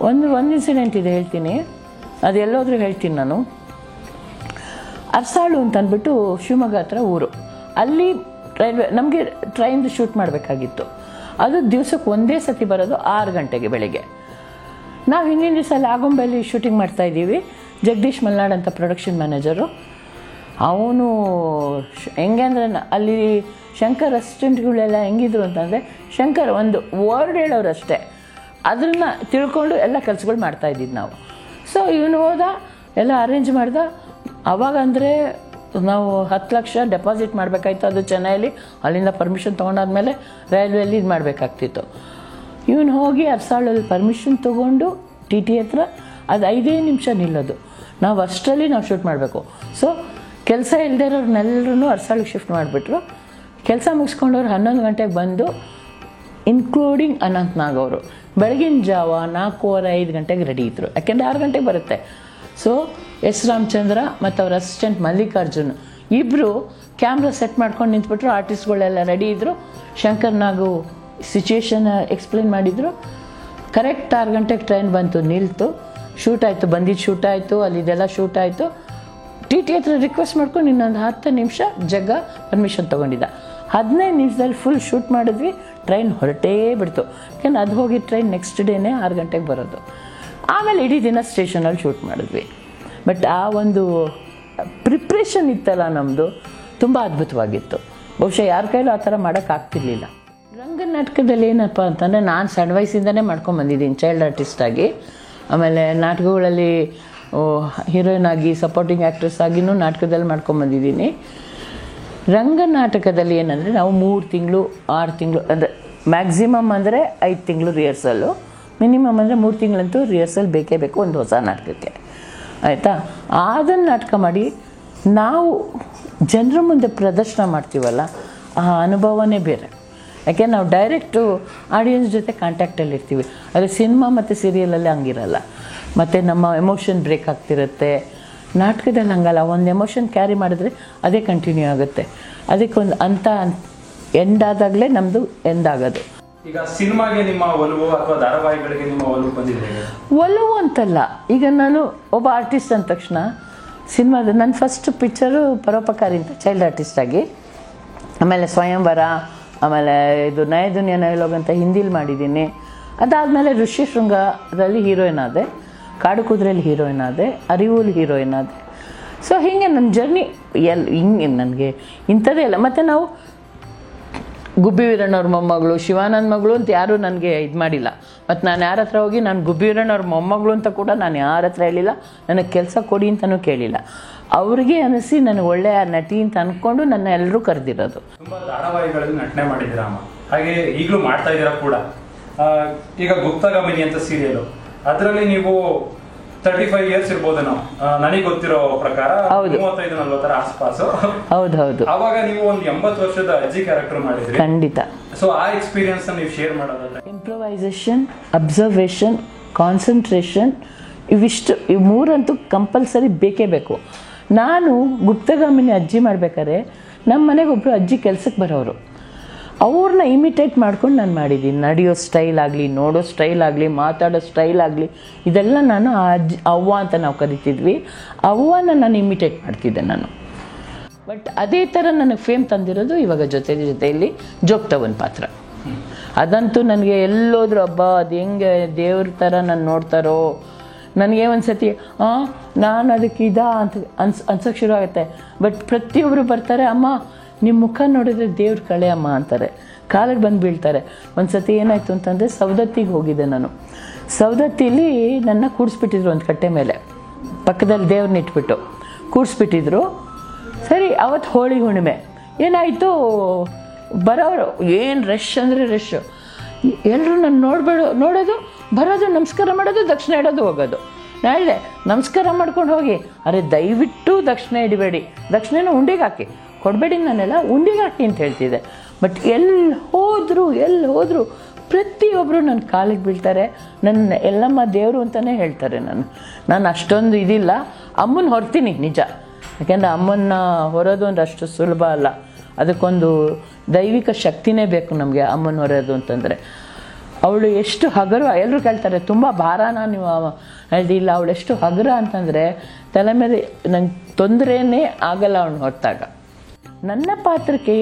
ಒಂದು ಇನ್ಸಿಡೆಂಟ್ ಇದೆ, ಹೇಳ್ತೀನಿ. ಅದು ಎಲ್ಲೋದ್ರೂ ಹೇಳ್ತೀನಿ ನಾನು. ಅರಸಾಳು ಅಂತ ಅಂದ್ಬಿಟ್ಟು ಶಿವಮೊಗ್ಗ ಹತ್ರ ಊರು. ಅಲ್ಲಿ ರೈಲ್ವೆ ನಮಗೆ ಟ್ರೈನ್ದು ಶೂಟ್ ಮಾಡಬೇಕಾಗಿತ್ತು. ಅದು ದಿವಸಕ್ಕೆ ಒಂದೇ ಸತಿ ಬರೋದು 6 ಗಂಟೆಗೆ ಬೆಳಗ್ಗೆ. ನಾವು ಹಿಂದಿನ ದಿವಸ ಆಗುಂಬೆಯಲ್ಲಿ ಶೂಟಿಂಗ್ ಮಾಡ್ತಾಯಿದ್ದೀವಿ. ಜಗದೀಶ್ ಮಲ್ನಾಡ್ ಅಂತ ಪ್ರೊಡಕ್ಷನ್ ಮ್ಯಾನೇಜರು. ಅವನು ಹೆಂಗೆ ಅಂದರೆ, ಅಲ್ಲಿ ಶಂಕರ್ ಅಸಿಸ್ಟೆಂಟ್ಗಳೆಲ್ಲ ಹೆಂಗಿದ್ರು ಅಂತಂದರೆ, ಶಂಕರ್ ಒಂದು ವರ್ಡ್ ಹೇಳೋರು ಅಷ್ಟೇ, ಅದನ್ನು ತಿಳ್ಕೊಂಡು ಎಲ್ಲ ಕೆಲಸಗಳು ಮಾಡ್ತಾಯಿದ್ದಿದ್ದು ನಾವು. ಸೊ ಇವನು ಹೋದ, ಎಲ್ಲ ಅರೇಂಜ್ ಮಾಡ್ದ. ಅವಾಗ ಅಂದರೆ ನಾವು 10 ಲಕ್ಷ ಡೆಪಾಸಿಟ್ ಮಾಡಬೇಕಾಯ್ತು. ಅದು ಚೆನ್ನೈಲಿ, ಅಲ್ಲಿಂದ ಪರ್ಮಿಷನ್ ತೊಗೊಂಡಾದ್ಮೇಲೆ ರೈಲ್ವೆಯಲ್ಲಿ ಇದು ಮಾಡಬೇಕಾಗ್ತಿತ್ತು. ಇವನು ಹೋಗಿ ಅರಸಾಳಲ್ಲಿ ಪರ್ಮಿಷನ್ ತೊಗೊಂಡು TT ಹತ್ರ ಅದು 5 ನಿಮಿಷ ನಿಲ್ಲೋದು. ನಾವು ಅಷ್ಟರಲ್ಲಿ ನಾವು ಶೂಟ್ ಮಾಡಬೇಕು. ಸೊ ಕೆಲಸ ಇಲ್ಲದೆ ಇರೋರ್ನೆಲ್ಲರೂ ಅರಸಾಳಿಗೆ ಶಿಫ್ಟ್ ಮಾಡಿಬಿಟ್ರು. ಕೆಲಸ ಮುಗಿಸ್ಕೊಂಡವ್ರು 11 ಗಂಟೆಗೆ ಬಂದು, ಇನ್ಕ್ಲೂಡಿಂಗ್ ಅನಂತ್ನಾಗ್ ಅವರು ಬೆಳಗಿನ ಜಾವ 4:15 ಗಂಟೆಗೆ ರೆಡಿ ಇದ್ದರು. ಯಾಕೆಂದರೆ 6 ಗಂಟೆಗೆ ಬರುತ್ತೆ. So S. ರಾಮಚಂದ್ರ ಮತ್ತು ಅವ್ರ ಅಸಿಸ್ಟೆಂಟ್ ಮಲ್ಲಿಕಾರ್ಜುನ್ ಇಬ್ಬರು ಕ್ಯಾಮ್ರಾ ಸೆಟ್ ಮಾಡ್ಕೊಂಡು ನಿಂತ್ಬಿಟ್ರು. ಆರ್ಟಿಸ್ಟ್ಗಳೆಲ್ಲ ರೆಡಿ ಇದ್ದರು. ಶಂಕರ್ನಾಗು ಸಿಚುವೇಶನ್ ಎಕ್ಸ್ಪ್ಲೇನ್ ಮಾಡಿದರು. ಕರೆಕ್ಟ್ 6 ಗಂಟೆಗೆ ಟ್ರೈನ್ ಬಂತು, ನಿಲ್ತು, ಶೂಟ್ ಆಯಿತು. ಬಂದಿದ್ದು ಶೂಟ್ ಆಯಿತು, ಅಲ್ಲಿದೆಲ್ಲ ಶೂಟ್ ಆಯಿತು. TT ಹತ್ರ ರಿಕ್ವೆಸ್ಟ್ ಮಾಡ್ಕೊಂಡು ಇನ್ನೊಂದು 10 ನಿಮಿಷ ಜಗ್ಗ ಪರ್ಮಿಷನ್ ತೊಗೊಂಡಿದ್ದ. 15 ನಿಮಿಷದಲ್ಲಿ ಫುಲ್ ಶೂಟ್ ಮಾಡಿದ್ವಿ. ಟ್ರೈನ್ ಹೊರಟೇ ಬಿಡ್ತು. ಯಾಕೆಂದ್ರೆ ಅದು ಹೋಗಿ ಟ್ರೈನ್ ನೆಕ್ಸ್ಟ್ ಡೇನೇ 6 ಗಂಟೆಗೆ ಬರೋದು. ಆಮೇಲೆ ಇಡೀ ದಿನ ಸ್ಟೇಷನಲ್ಲಿ ಶೂಟ್ ಮಾಡಿದ್ವಿ. ಬಟ್ ಆ ಒಂದು ಪ್ರಿಪ್ರೇಷನ್ ಇತ್ತಲ್ಲ ನಮ್ಮದು, ತುಂಬ ಅದ್ಭುತವಾಗಿತ್ತು. ಬಹುಶಃ ಯಾರ ಕೈಲೂ ಆ ಥರ ಮಾಡೋಕ್ಕಾಗ್ತಿರ್ಲಿಲ್ಲ. ರಂಗನಾಟಕದಲ್ಲಿ ಏನಪ್ಪ ಅಂತಂದರೆ, ನಾನು ಸಣ್ಣ ವಯಸ್ಸಿಂದನೇ ಮಾಡ್ಕೊಂಬಂದಿದ್ದೀನಿ ಚೈಲ್ಡ್ ಆರ್ಟಿಸ್ಟಾಗಿ. ಆಮೇಲೆ ನಾಟಕಗಳಲ್ಲಿ ಹೀರೋಯಿನ್ ಆಗಿ, ಸಪೋರ್ಟಿಂಗ್ ಆ್ಯಕ್ಟ್ರೆಸ್ ಆಗಿನೂ ನಾಟಕದಲ್ಲಿ ಮಾಡ್ಕೊಂಬಂದಿದ್ದೀನಿ. ರಂಗನಾಟಕದಲ್ಲಿ ಏನಂದರೆ, ನಾವು 3 ತಿಂಗಳು 6 ತಿಂಗಳು, ಅಂದರೆ ಮ್ಯಾಕ್ಸಿಮಮ್ ಅಂದರೆ 5 ತಿಂಗಳು ರಿಹರ್ಸಲ್ಲು, ಮಿನಿಮಮ್ ಅಂದರೆ 3 ತಿಂಗಳಂತೂ ರಿಹರ್ಸಲ್ ಬೇಕೇ ಬೇಕು ಒಂದು ಹೊಸ ನಾಟಕಕ್ಕೆ, ಆಯಿತಾ. ಅದನ್ನು ನಾಟಕ ಮಾಡಿ ನಾವು ಜನರ ಮುಂದೆ ಪ್ರದರ್ಶನ ಮಾಡ್ತೀವಲ್ಲ, ಆ ಅನುಭವನೇ ಬೇರೆ. ಯಾಕೆ ನಾವು ಡೈರೆಕ್ಟು ಆಡಿಯನ್ಸ್ ಜೊತೆ ಕಾಂಟ್ಯಾಕ್ಟಲ್ಲಿ ಇರ್ತೀವಿ. ಆದರೆ ಸಿನಿಮಾ ಮತ್ತು ಸೀರಿಯಲಲ್ಲಿ ಹಂಗಿರಲ್ಲ. ಮತ್ತು ನಮ್ಮ ಎಮೋಷನ್ ಬ್ರೇಕ್ ಆಗ್ತಿರುತ್ತೆ. ನಾಟಕದಲ್ಲಿ ಹಂಗಲ್ಲ, ಒಂದು ಎಮೋಷನ್ ಕ್ಯಾರಿ ಮಾಡಿದ್ರೆ ಅದೇ ಕಂಟಿನ್ಯೂ ಆಗುತ್ತೆ. ಅದಕ್ಕೊಂದು ಅಂತ ಎಂಡ್ ಆದಾಗಲೇ ನಮ್ಮದು ಎಂಡ್ ಆಗೋದು. ಈಗ ಸಿನಿಮಾಗೆ ನಿಮ್ಮ ಒಲವು ಅಥವಾ ಧಾರಾವಾಹಿಗಳಿಗೆ ನಿಮ್ಮ ಒಲವು ಬಂದಿದೆ? ಒಲವು ಅಂತಲ್ಲ, ಈಗ ನಾನು ಒಬ್ಬ ಆರ್ಟಿಸ್ಟ್ ಅಂದ ತಕ್ಷಣ ಸಿನಿಮಾದ ನನ್ನ ಫಸ್ಟ್ ಪಿಕ್ಚರು ಪರೋಪಕಾರಿ ಅಂತ ಚೈಲ್ಡ್ ಆರ್ಟಿಸ್ಟಾಗಿ, ಆಮೇಲೆ ಸ್ವಯಂವರ, ಆಮೇಲೆ ಇದು ನಯ ದುನಿಯಾ ನಯಲೋಗ್ ಅಂತ ಹಿಂದಿಲಿ ಮಾಡಿದ್ದೀನಿ. ಅದಾದಮೇಲೆ ಋಷಿಶೃಂಗದಲ್ಲಿ ಹೀರೋಯಿನ್ ಆದೆ, ಕಾಡು ಕುದುರೆಯಲ್ಲಿ ಹೀರೋಯಿನ್ ಆದೆ, ಅರಿವೂಲಿ ಹೀರೋಯಿನ್ ಆದೆ. ಸೊ ಹೀಗೆ ನನ್ನ ಜರ್ನಿ ಹಿಂಗೆ ನನಗೆ ಇಂಥದ್ದೇ ಇಲ್ಲ. ಮತ್ತು ನಾವು ಗುಬ್ಬಿ ವೀರಣ್ಣವ್ರ ಮೊಮ್ಮಗಳು, ಶಿವಾನಂದ ಮಗಳು ಅಂತ ಯಾರೂ ನನಗೆ ಇದು ಮಾಡಿಲ್ಲ. ಮತ್ತು ನಾನು ಯಾರ ಹತ್ರ ಹೋಗಿ ನಾನು ಗುಬ್ಬಿ ವೀರಣ್ಣವ್ರ ಮೊಮ್ಮಗಳು ಅಂತ ಕೂಡ ನಾನು ಯಾರ ಹತ್ರ ಹೇಳಿಲ್ಲ, ನನಗೆ ಕೆಲಸ ಕೊಡಿ ಅಂತಲೂ ಕೇಳಿಲ್ಲ. ಅವ್ರಿಗೆ ಅನಿಸಿ ನನಗೆ ಒಳ್ಳೆಯ ನಟಿ ಅಂತ ಅಂದ್ಕೊಂಡು ನನ್ನ ಎಲ್ಲರೂ ಕರೆದಿರೋದು. ತುಂಬ ಧಾರಾವಾಹಿಗಳಲ್ಲಿ ನಟನೆ ಮಾಡಿದ್ದೀರಾ ಅಮ್ಮ, ಹಾಗೆ ಈಗಲೂ ಮಾಡ್ತಾ ಇದ್ದೀರಾ ಕೂಡ. ಈಗ ಗುಪ್ತಗಾಮಿನಿ ಅಂತ ಸೀರಿಯಲ್, ಅದರಲ್ಲಿ ನೀವು 35 ಇಯರ್ಸ್ ಇರ್ಬೋದು ನಾವು, ನನಗೆ ಗೊತ್ತಿರೋ ಪ್ರಕಾರ 35-40 ಆಸ್ಪಾಸು. ಹೌದು. ಅವಾಗ ನೀವು ಒಂದು 80 ವರ್ಷದ ಅಜ್ಜಿ ಕ್ಯಾರೆಕ್ಟರ್ ಮಾಡಿದ್ರಿ. ಖಂಡಿತ. ಸೊ ಆ ಎಕ್ಸ್ಪೀರಿಯನ್ಸ್ ನೀವು ಶೇರ್ ಮಾಡೋದಾದ್ರೆ? ಇಂಪ್ರೊವೈಸೇಷನ್, ಅಬ್ಸರ್ವೇಷನ್, ಕಾನ್ಸಂಟ್ರೇಷನ್, ಇವು ಮೂರಂತೂ ಕಂಪಲ್ಸರಿ ಬೇಕೇ ಬೇಕು. ನಾನು ಗುಪ್ತಗಾಮಿನಿ ಅಜ್ಜಿ ಮಾಡ್ಬೇಕಾದ್ರೆ ನಮ್ಮ ಮನೆಗೆ ಒಬ್ಬರು ಅಜ್ಜಿ ಕೆಲಸಕ್ಕೆ ಬರೋರು, ಅವ್ರನ್ನ ಇಮಿಟೇಟ್ ಮಾಡ್ಕೊಂಡು ನಾನು ಮಾಡಿದ್ದೀನಿ. ನಡೆಯೋ ಸ್ಟೈಲ್ ಆಗಲಿ, ನೋಡೋ ಸ್ಟೈಲ್ ಆಗಲಿ, ಮಾತಾಡೋ ಸ್ಟೈಲ್ ಆಗಲಿ, ಇದೆಲ್ಲ ನಾನು ಆ ಅಜ್ಜಿ, ಅವ್ವ ಅಂತ ನಾವು ಕರಿತಿದ್ವಿ, ಅವ್ವನ ನಾನು ಇಮಿಟೇಟ್ ಮಾಡ್ತಿದ್ದೆ ನಾನು. ಬಟ್ ಅದೇ ಥರ ನನಗೆ ಫೇಮ್ ತಂದಿರೋದು ಇವಾಗ ಜೊತೆಯಲ್ಲಿ ಜೋಗ್ತವನ್ ಪಾತ್ರ. ಅದಂತೂ ನನಗೆ ಎಲ್ಲೋದ್ರೂ ಹಬ್ಬ ಅದು ಹೆಂಗೆ ದೇವ್ರ ಥರ ನಾನು ನೋಡ್ತಾರೋ. ನನಗೆ ಒಂದು ಸತಿ ನಾನು ಅದಕ್ಕೆ ಅಂತ ಅನ್ಸೋಕ್ಕೆ ಶುರು ಆಗುತ್ತೆ. ಬಟ್ ಪ್ರತಿಯೊಬ್ಬರು ಬರ್ತಾರೆ, ಅಮ್ಮ ನಿಮ್ಮ ಮುಖ ನೋಡಿದ್ರೆ ದೇವ್ರ ಕಳೆ ಅಮ್ಮ ಅಂತಾರೆ, ಕಾಲಿಗೆ ಬಂದು ಬೀಳ್ತಾರೆ. ಒಂದು ಸತಿ ಏನಾಯಿತು ಅಂತಂದರೆ ಸವದತ್ತಿಗೆ ಹೋಗಿದ್ದೆ ನಾನು. ಸವದತ್ತಿಲಿ ನನ್ನ ಕೂಡಿಸ್ಬಿಟ್ಟಿದ್ರು ಒಂದು ಕಟ್ಟೆ ಮೇಲೆ, ಪಕ್ಕದಲ್ಲಿ ದೇವ್ರನ್ನ ಇಟ್ಬಿಟ್ಟು ಕೂಡಿಸ್ಬಿಟ್ಟಿದ್ರು. ಸರಿ, ಅವತ್ತು ಹೋಳಿ ಹುಣ್ಣಿಮೆ ಏನಾಯಿತು, ಬರೋರು ಏನು ರಶ್ ಅಂದರೆ ರಶ್ಶು. ಎಲ್ಲರೂ ನಾನು ನೋಡೋದು, ಬರೋದು, ನಮಸ್ಕಾರ ಮಾಡೋದು, ದಕ್ಷಿಣ ಇಡೋದು, ಹೋಗೋದು. ನಾನು ಹೇಳಿದೆ ನಮಸ್ಕಾರ ಮಾಡ್ಕೊಂಡು ಹೋಗಿ, ಅರೆ ದಯವಿಟ್ಟು ದಕ್ಷಿಣ ಇಡಬೇಡಿ, ದಕ್ಷಿಣನ ಉಂಡಿಗೆ ಹಾಕಿ ಕೊಡಬೇಡಿ, ನಾನೆಲ್ಲ ಉಂಡಿಗೆ ಹಾಕಿ ಅಂತ ಹೇಳ್ತಿದ್ದೆ. ಬಟ್ ಎಲ್ಲಿ ಹೋದರೂ ಪ್ರತಿಯೊಬ್ಬರು ನನ್ನ ಕಾಲಿಗೆ ಬೀಳ್ತಾರೆ, ನನ್ನ ಎಲ್ಲಮ್ಮ ದೇವರು ಅಂತಲೇ ಹೇಳ್ತಾರೆ. ನಾನು ಅಷ್ಟೊಂದು ಇದಿಲ್ಲ, ಅಮ್ಮನ ಹೊರ್ತೀನಿ ನಿಜ, ಯಾಕೆಂದರೆ ಅಮ್ಮನ್ನ ಹೊರೋದು ಅಂದ್ರೆ ಅಷ್ಟು ಸುಲಭ ಅಲ್ಲ. ಅದಕ್ಕೊಂದು ದೈವಿಕ ಶಕ್ತಿನೇ ಬೇಕು ನಮಗೆ ಅಮ್ಮನ ಹೊರೋದು ಅಂತಂದರೆ. ಅವಳು ಎಷ್ಟು ಹಗರ, ಎಲ್ಲರೂ ಕೇಳ್ತಾರೆ ತುಂಬ ಭಾರನ ನೀವು ಹೇಳ್ದಿಲ್ಲ, ಅವಳು ಎಷ್ಟು ಹಗರ ಅಂತಂದರೆ ತಲೆ ಮೇಲೆ ನಂಗೆ ತೊಂದರೆನೇ ಆಗಲ್ಲ ಅವಳು ಹೊತ್ತಾಗ. ನನ್ನ ಪಾತ್ರಕ್ಕೆ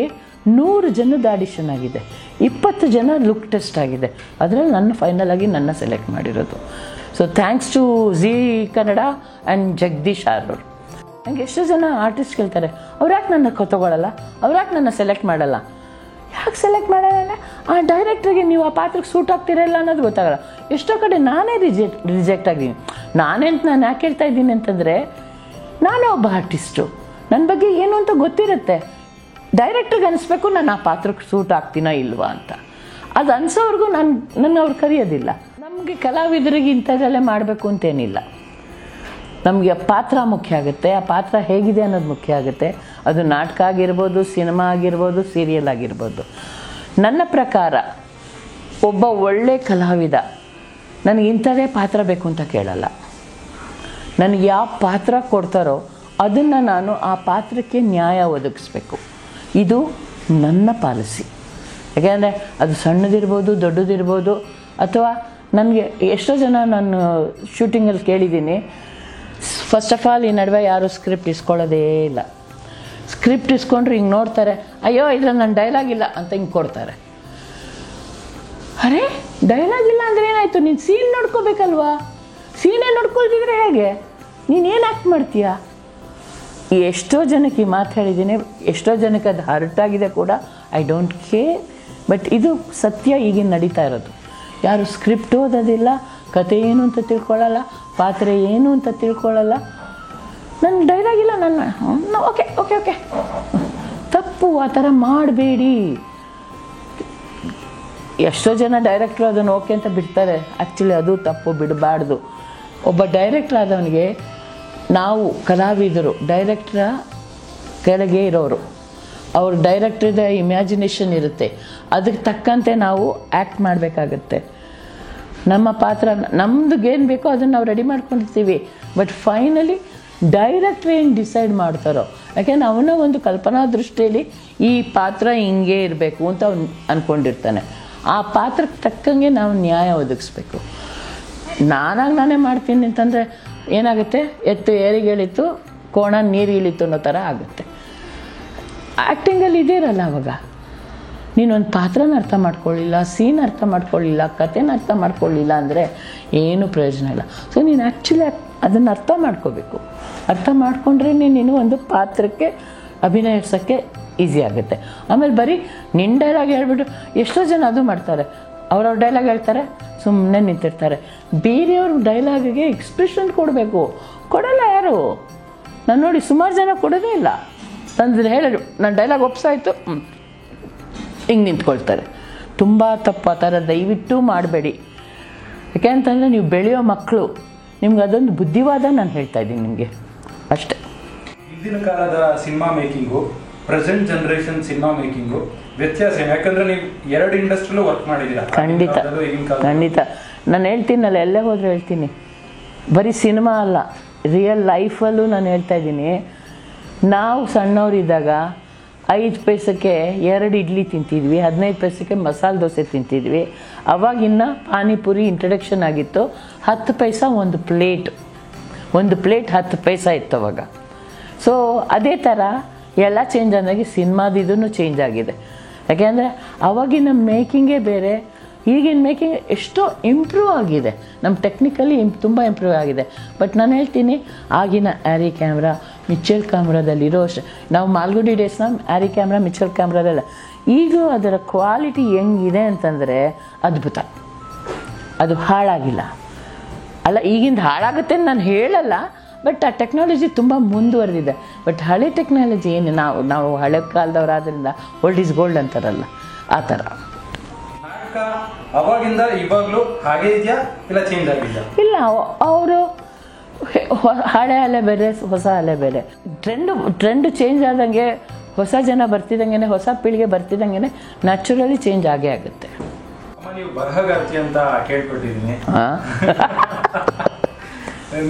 100 ಜನದ ಆಡಿಷನ್ ಆಗಿದೆ, 20 ಜನ ಲುಕ್ ಟೆಸ್ಟ್ ಆಗಿದೆ, ಅದರಲ್ಲಿ ಫೈನಲ್ ಆಗಿ ನನ್ನ ಸೆಲೆಕ್ಟ್ ಮಾಡಿರೋದು. So thanks to Zee Kannada and Jagadish ಅವರು. ನನಗೆ ಎಷ್ಟೋ ಜನ ಆರ್ಟಿಸ್ಟ್ ಕೇಳ್ತಾರೆ, ಅವ್ರು ಯಾಕೆ ನನ್ನ ತೊಗೊಳ್ಳಲ್ಲ, ಅವ್ರು ಯಾಕೆ ನನ್ನ ಸೆಲೆಕ್ಟ್ ಮಾಡಲ್ಲ. ಯಾಕೆ ಸೆಲೆಕ್ಟ್ ಮಾಡಲ್ಲ, ಆ ಡೈರೆಕ್ಟ್ರಿಗೆ ನೀವು ಆ ಪಾತ್ರಕ್ಕೆ ಸೂಟ್ ಆಗ್ತಿರಲ್ಲ ಅನ್ನೋದು ಗೊತ್ತಾಗಲ್ಲ. ಎಷ್ಟೋ ಕಡೆ ನಾನೇ ರಿಜೆಕ್ಟ್ ಆಗಿದ್ದೀನಿ. ನಾನು ಯಾಕೆ ಹೇಳ್ತಾ ಇದ್ದೀನಿ ಅಂತಂದರೆ, ನಾನೇ ಒಬ್ಬ ಆರ್ಟಿಸ್ಟು, ನನ್ನ ಬಗ್ಗೆ ಏನು ಅಂತ ಗೊತ್ತಿರುತ್ತೆ. ಡೈರೆಕ್ಟ್ರಿಗೆ ಅನಿಸ್ಬೇಕು ನಾನು ಆ ಪಾತ್ರಕ್ಕೆ ಸೂಟ್ ಆಗ್ತೀನಾ ಇಲ್ವಾ ಅಂತ. ಅದು ಅನ್ಸೋವ್ರಿಗೂ ನನ್ನ ಅವ್ರು ಕರೆಯೋದಿಲ್ಲ. ನಮಗೆ ಕಲಾವಿದರಿಗೆ ಇಂಥದ್ದೆಲ್ಲ ಮಾಡಬೇಕು ಅಂತೇನಿಲ್ಲ. ನಮಗೆ ಪಾತ್ರ ಮುಖ್ಯ ಆಗುತ್ತೆ, ಆ ಪಾತ್ರ ಹೇಗಿದೆ ಅನ್ನೋದು ಮುಖ್ಯ ಆಗುತ್ತೆ. ಅದು ನಾಟಕ ಆಗಿರ್ಬೋದು, ಸಿನಿಮಾ ಆಗಿರ್ಬೋದು, ಸೀರಿಯಲ್ ಆಗಿರ್ಬೋದು. ನನ್ನ ಪ್ರಕಾರ ಒಬ್ಬ ಒಳ್ಳೆ ಕಲಾವಿದ ನನಗೆ ಇಂಥದೇ ಪಾತ್ರ ಬೇಕು ಅಂತ ಕೇಳಲ್ಲ. ನನಗೆ ಯಾವ ಪಾತ್ರ ಕೊಡ್ತಾರೋ ಅದನ್ನು ನಾನು ಆ ಪಾತ್ರಕ್ಕೆ ನ್ಯಾಯ ಒದಗಿಸ್ಬೇಕು. ಇದು ನನ್ನ ಪಾಲಿಸಿ. ಯಾಕೆಂದರೆ ಅದು ಸಣ್ಣದಿರ್ಬೋದು, ದೊಡ್ಡದಿರ್ಬೋದು. ಅಥವಾ ನನಗೆ ಎಷ್ಟೋ ಜನ ನಾನು ಶೂಟಿಂಗಲ್ಲಿ ಕೇಳಿದ್ದೀನಿ, ಫಸ್ಟ್ ಆಫ್ ಆಲ್ ಈ ನಡುವೆ ಯಾರೂ ಸ್ಕ್ರಿಪ್ಟ್ ಇಸ್ಕೊಳ್ಳೋದೇ ಇಲ್ಲ. ಸ್ಕ್ರಿಪ್ಟ್ ಇಸ್ಕೊಂಡ್ರೆ ಹಿಂಗೆ ನೋಡ್ತಾರೆ, ಅಯ್ಯೋ ಇದ್ರಲ್ಲಿ ನನ್ನ ಡೈಲಾಗ್ ಇಲ್ಲ ಅಂತ ಹಿಂಗೆ ಕೊಡ್ತಾರೆ. ಅರೆ ಡೈಲಾಗ್ ಇಲ್ಲ ಅಂದರೆ ಏನಾಯಿತು, ನೀನು ಸೀನ್ ನೋಡ್ಕೋಬೇಕಲ್ವಾ, ಸೀನೇ ನೋಡ್ಕೊಳ್ತಿದ್ರೆ ಹೇಗೆ, ನೀನೇನು ಆ್ಯಕ್ಟ್ ಮಾಡ್ತೀಯ. ಎಷ್ಟೋ ಜನಕ್ಕೆ ಈ ಮಾತು ಹೇಳಿದ್ದೀನಿ, ಎಷ್ಟೋ ಜನಕ್ಕೆ ಅದು ಹರ್ಟಾಗಿದೆ ಕೂಡ. I don't care. ಬಟ್ ಇದು ಸತ್ಯ ಈಗಿನ ನಡೀತಾ ಇರೋದು. ಯಾರು ಸ್ಕ್ರಿಪ್ಟ್ ಓದೋದಿಲ್ಲ, ಕತೆ ಏನು ಅಂತ ತಿಳ್ಕೊಳ್ಳಲ್ಲ, ಪಾತ್ರ ಏನು ಅಂತ ತಿಳ್ಕೊಳ್ಳಲ್ಲ. ನನ್ನ ಡೈಲಾಗ್ ಇಲ್ಲ, ಓಕೆ ಓಕೆ ಓಕೆ ತಪ್ಪು. ಆ ಥರ ಮಾಡಬೇಡಿ. ಎಷ್ಟೋ ಜನ ಡೈರೆಕ್ಟ್ರು ಅದನ್ನು ಓಕೆ ಅಂತ ಬಿಡ್ತಾರೆ. ಆ್ಯಕ್ಚುಲಿ ಅದು ತಪ್ಪು, ಬಿಡಬಾರ್ದು. ಒಬ್ಬ ಡೈರೆಕ್ಟ್ರ್ ಆದವನಿಗೆ ನಾವು ಕಲಾವಿದರು ಡೈರೆಕ್ಟ್ರ ಕೆಳಗೆ ಇರೋರು. ಅವ್ರ ಡೈರೆಕ್ಟ್ರದ ಇಮ್ಯಾಜಿನೇಷನ್ ಇರುತ್ತೆ, ಅದಕ್ಕೆ ತಕ್ಕಂತೆ ನಾವು ಆ್ಯಕ್ಟ್ ಮಾಡಬೇಕಾಗತ್ತೆ. ನಮ್ಮ ಪಾತ್ರ ನಮ್ದುಗೇನು ಬೇಕೋ ಅದನ್ನು ನಾವು ರೆಡಿ ಮಾಡ್ಕೊಂಡಿರ್ತೀವಿ. ಬಟ್ ಫೈನಲಿ ಡೈರೆಕ್ಟ್ರ್ ಏನು ಡಿಸೈಡ್ ಮಾಡ್ತಾರೋ, ಯಾಕೆಂದ್ರೆ ಅವನ ಒಂದು ಕಲ್ಪನಾ ದೃಷ್ಟಿಯಲ್ಲಿ ಈ ಪಾತ್ರ ಹಿಂಗೆ ಇರಬೇಕು ಅಂತ ಅವ್ನು ಅಂದ್ಕೊಂಡಿರ್ತಾನೆ. ಆ ಪಾತ್ರಕ್ಕೆ ತಕ್ಕಂಗೆ ನಾವು ನ್ಯಾಯ ಒದಗಿಸ್ಬೇಕು. ನಾನೇ ಮಾಡ್ತೀನಿ ಅಂತಂದರೆ ಏನಾಗುತ್ತೆ, ಎತ್ತು ಏರಿಗೆಳಿತು, ಕೋಣ ನೀರು ಇಳಿತು ಅನ್ನೋ ಥರ ಆಗುತ್ತೆ. ಆ್ಯಕ್ಟಿಂಗಲ್ಲಿ ಇದೇರಲ್ಲ ಅವಾಗ. ನೀನೊಂದು ಪಾತ್ರನ ಅರ್ಥ ಮಾಡ್ಕೊಳ್ಳಿಲ್ಲ, ಸೀನ್ ಅರ್ಥ ಮಾಡ್ಕೊಳ್ಳಿಲ್ಲ, ಕಥೆನ ಅರ್ಥ ಮಾಡ್ಕೊಳ್ಳಿಲ್ಲ ಅಂದರೆ ಏನೂ ಪ್ರಯೋಜನ ಇಲ್ಲ. ಸೊ ನೀನು ಆ್ಯಕ್ಚುಲಿ ಅದನ್ನು ಅರ್ಥ ಮಾಡ್ಕೋಬೇಕು. ಅರ್ಥ ಮಾಡ್ಕೊಂಡ್ರೆ ನೀನು ಒಂದು ಪಾತ್ರಕ್ಕೆ ಅಭಿನಯಿಸೋಕ್ಕೆ ಈಸಿ ಆಗುತ್ತೆ. ಆಮೇಲೆ ಬರೀ ನಿನ್ನ ಡೈಲಾಗ್ ಹೇಳ್ಬಿಟ್ಟು ಎಷ್ಟೋ ಜನ ಅದು ಮಾಡ್ತಾರೆ, ಅವ್ರವ್ರ ಡೈಲಾಗ್ ಹೇಳ್ತಾರೆ, ಸುಮ್ಮನೆ ನಿಂತಿರ್ತಾರೆ. ಬೇರೆಯವ್ರ ಡೈಲಾಗಿಗೆ ಎಕ್ಸ್ಪ್ರೆಷನ್ ಕೊಡಬೇಕು, ಕೊಡಲ್ಲ ಯಾರು. ನಾನು ನೋಡಿ ಸುಮಾರು ಜನ ಕೊಡೋದೇ ಇಲ್ಲ. ತಂದ್ರೆ ಹೇಳೋದು ನನ್ನ ಡೈಲಾಗ್ ಒಪ್ಸಾಯ್ತು, ಹಿಂಗೆ ನಿಂತ್ಕೊಳ್ತಾರೆ. ತುಂಬ ತಪ್ಪು ಆ ಥರ ದಯವಿಟ್ಟು ಮಾಡಬೇಡಿ. ಯಾಕೆ ಅಂತಂದರೆ ನೀವು ಬೆಳೆಯೋ ಮಕ್ಕಳು, ನಿಮ್ಗೆ ಅದೊಂದು ಬುದ್ಧಿವಾದ ನಾನು ಹೇಳ್ತಾ ಇದ್ದೀನಿ ನಿಮಗೆ ಅಷ್ಟೇ. ಹಿಂದಿನ ಕಾಲದ cinema making, present generation cinema making ವ್ಯತ್ಯಾಸ ಏನು? ಯಾಕಂದ್ರೆ ನೀವು ಎರಡು ಇಂಡಸ್ಟ್ರಿಲೂ ವರ್ಕ್ ಮಾಡಿದ್ದೀರಾ. ಖಂಡಿತ ಖಂಡಿತ. ನಾನು ಹೇಳ್ತೀನಲ್ಲ, ಎಲ್ಲೇ ಹೋದ್ರೆ ಹೇಳ್ತೀನಿ, ಬರೀ ಸಿನಿಮಾ ಅಲ್ಲ, ರಿಯಲ್ ಲೈಫಲ್ಲೂ ನಾನು ಹೇಳ್ತಾ ಇದ್ದೀನಿ. ನಾವು ಸಣ್ಣವರಿದ್ದಾಗ 5 ಪೈಸಕ್ಕೆ 2 ಇಡ್ಲಿ ತಿಂತಿದ್ವಿ, 15 ಪೈಸಕ್ಕೆ ಮಸಾಲೆ ದೋಸೆ ತಿಂತಿದ್ವಿ. ಅವಾಗಿನ್ನ ಪಾನಿಪುರಿ ಇಂಟ್ರಡಕ್ಷನ್ ಆಗಿತ್ತು. 10 ಪೈಸಾ ಒಂದು ಪ್ಲೇಟ್ 10 ಪೈಸಾ ಇತ್ತು ಅವಾಗ. ಸೊ ಅದೇ ಥರ ಎಲ್ಲ ಚೇಂಜ್ ಆದಾಗೆ ಸಿನಿಮಾದಿದೂ ಚೇಂಜ್ ಆಗಿದೆ. ಯಾಕೆಂದರೆ ಅವಾಗಿನ ಮೇಕಿಂಗೇ ಬೇರೆ, ಈಗಿನ ಮೇಕಿಂಗ್ ಎಷ್ಟೋ ಇಂಪ್ರೂವ್ ಆಗಿದೆ. ನಮ್ಮ ಟೆಕ್ನಿಕಲಿ ತುಂಬ ಇಂಪ್ರೂವ್ ಆಗಿದೆ. ಬಟ್ ನಾನು ಹೇಳ್ತೀನಿ, ಆಗಿನ ಆ್ಯರಿ ಕ್ಯಾಮ್ರಾ, ಮಿಚ್ಚಲ್ ಕ್ಯಾಮ್ರಾದಲ್ಲಿರೋ ನಾವು ಮಾಲ್ಗುಡಿ ಡೇಸ್ನ ಆ್ಯರಿ ಕ್ಯಾಮ್ರಾ, ಮಿಚ್ಚಲ್ ಕ್ಯಾಮ್ರಾದಲ್ಲ. ಈಗ ಅದರ ಕ್ವಾಲಿಟಿ ಹೆಂಗಿದೆ ಅಂತಂದರೆ ಅದ್ಭುತ. ಅದು ಹಾಳಾಗಿಲ್ಲ ಅಲ್ಲ, ಈಗಿಂದ ಹಾಳಾಗುತ್ತೆ ಅಂತ ನಾನು ಹೇಳಲ್ಲ, ಬಟ್ ಆ ಟೆಕ್ನಾಲಜಿ ತುಂಬ ಮುಂದುವರೆದಿದೆ. ಬಟ್ ಹಳೆ ಟೆಕ್ನಾಲಜಿ ಏನು, ನಾವು ಹಳೆ ಕಾಲದವರಾದ್ರಿಂದ ಓಲ್ಡ್ ಈಸ್ ಗೋಲ್ಡ್ ಅಂತಾರಲ್ಲ, ಆ ಥರ. ನಾಟಕ ಅವಾಗಿಂದ ಇವಾಗಲೂ ಹಾಗೆ ಇದೆಯಾ ಇಲ್ಲ ಚೇಂಜ್ ಆಗಿದೆಯಾ? ಇಲ್ಲ, ಅವರು ಹಳೆ ಅಲೆ ಬೇರೆ, ಹೊಸ ಅಲೆ ಬೇರೆ. ಟ್ರೆಂಡ್ ಚೇಂಜ್ ಆದಂಗೆ, ಹೊಸ ಜನ ಬರ್ತಿದ್ದಂಗೆ, ಹೊಸ ಪೀಳಿಗೆ ಬರ್ತಿದ್ದಂಗೆ ನ್ಯಾಚುರಲಿ ಚೇಂಜ್ ಆಗೇ ಆಗುತ್ತೆ. ನೀವು ಬರಹಗಾರ್ತಿ ಅಂತ ಕೇಳ್ಕೊಟ್ಟಿದ್ದೀನಿ,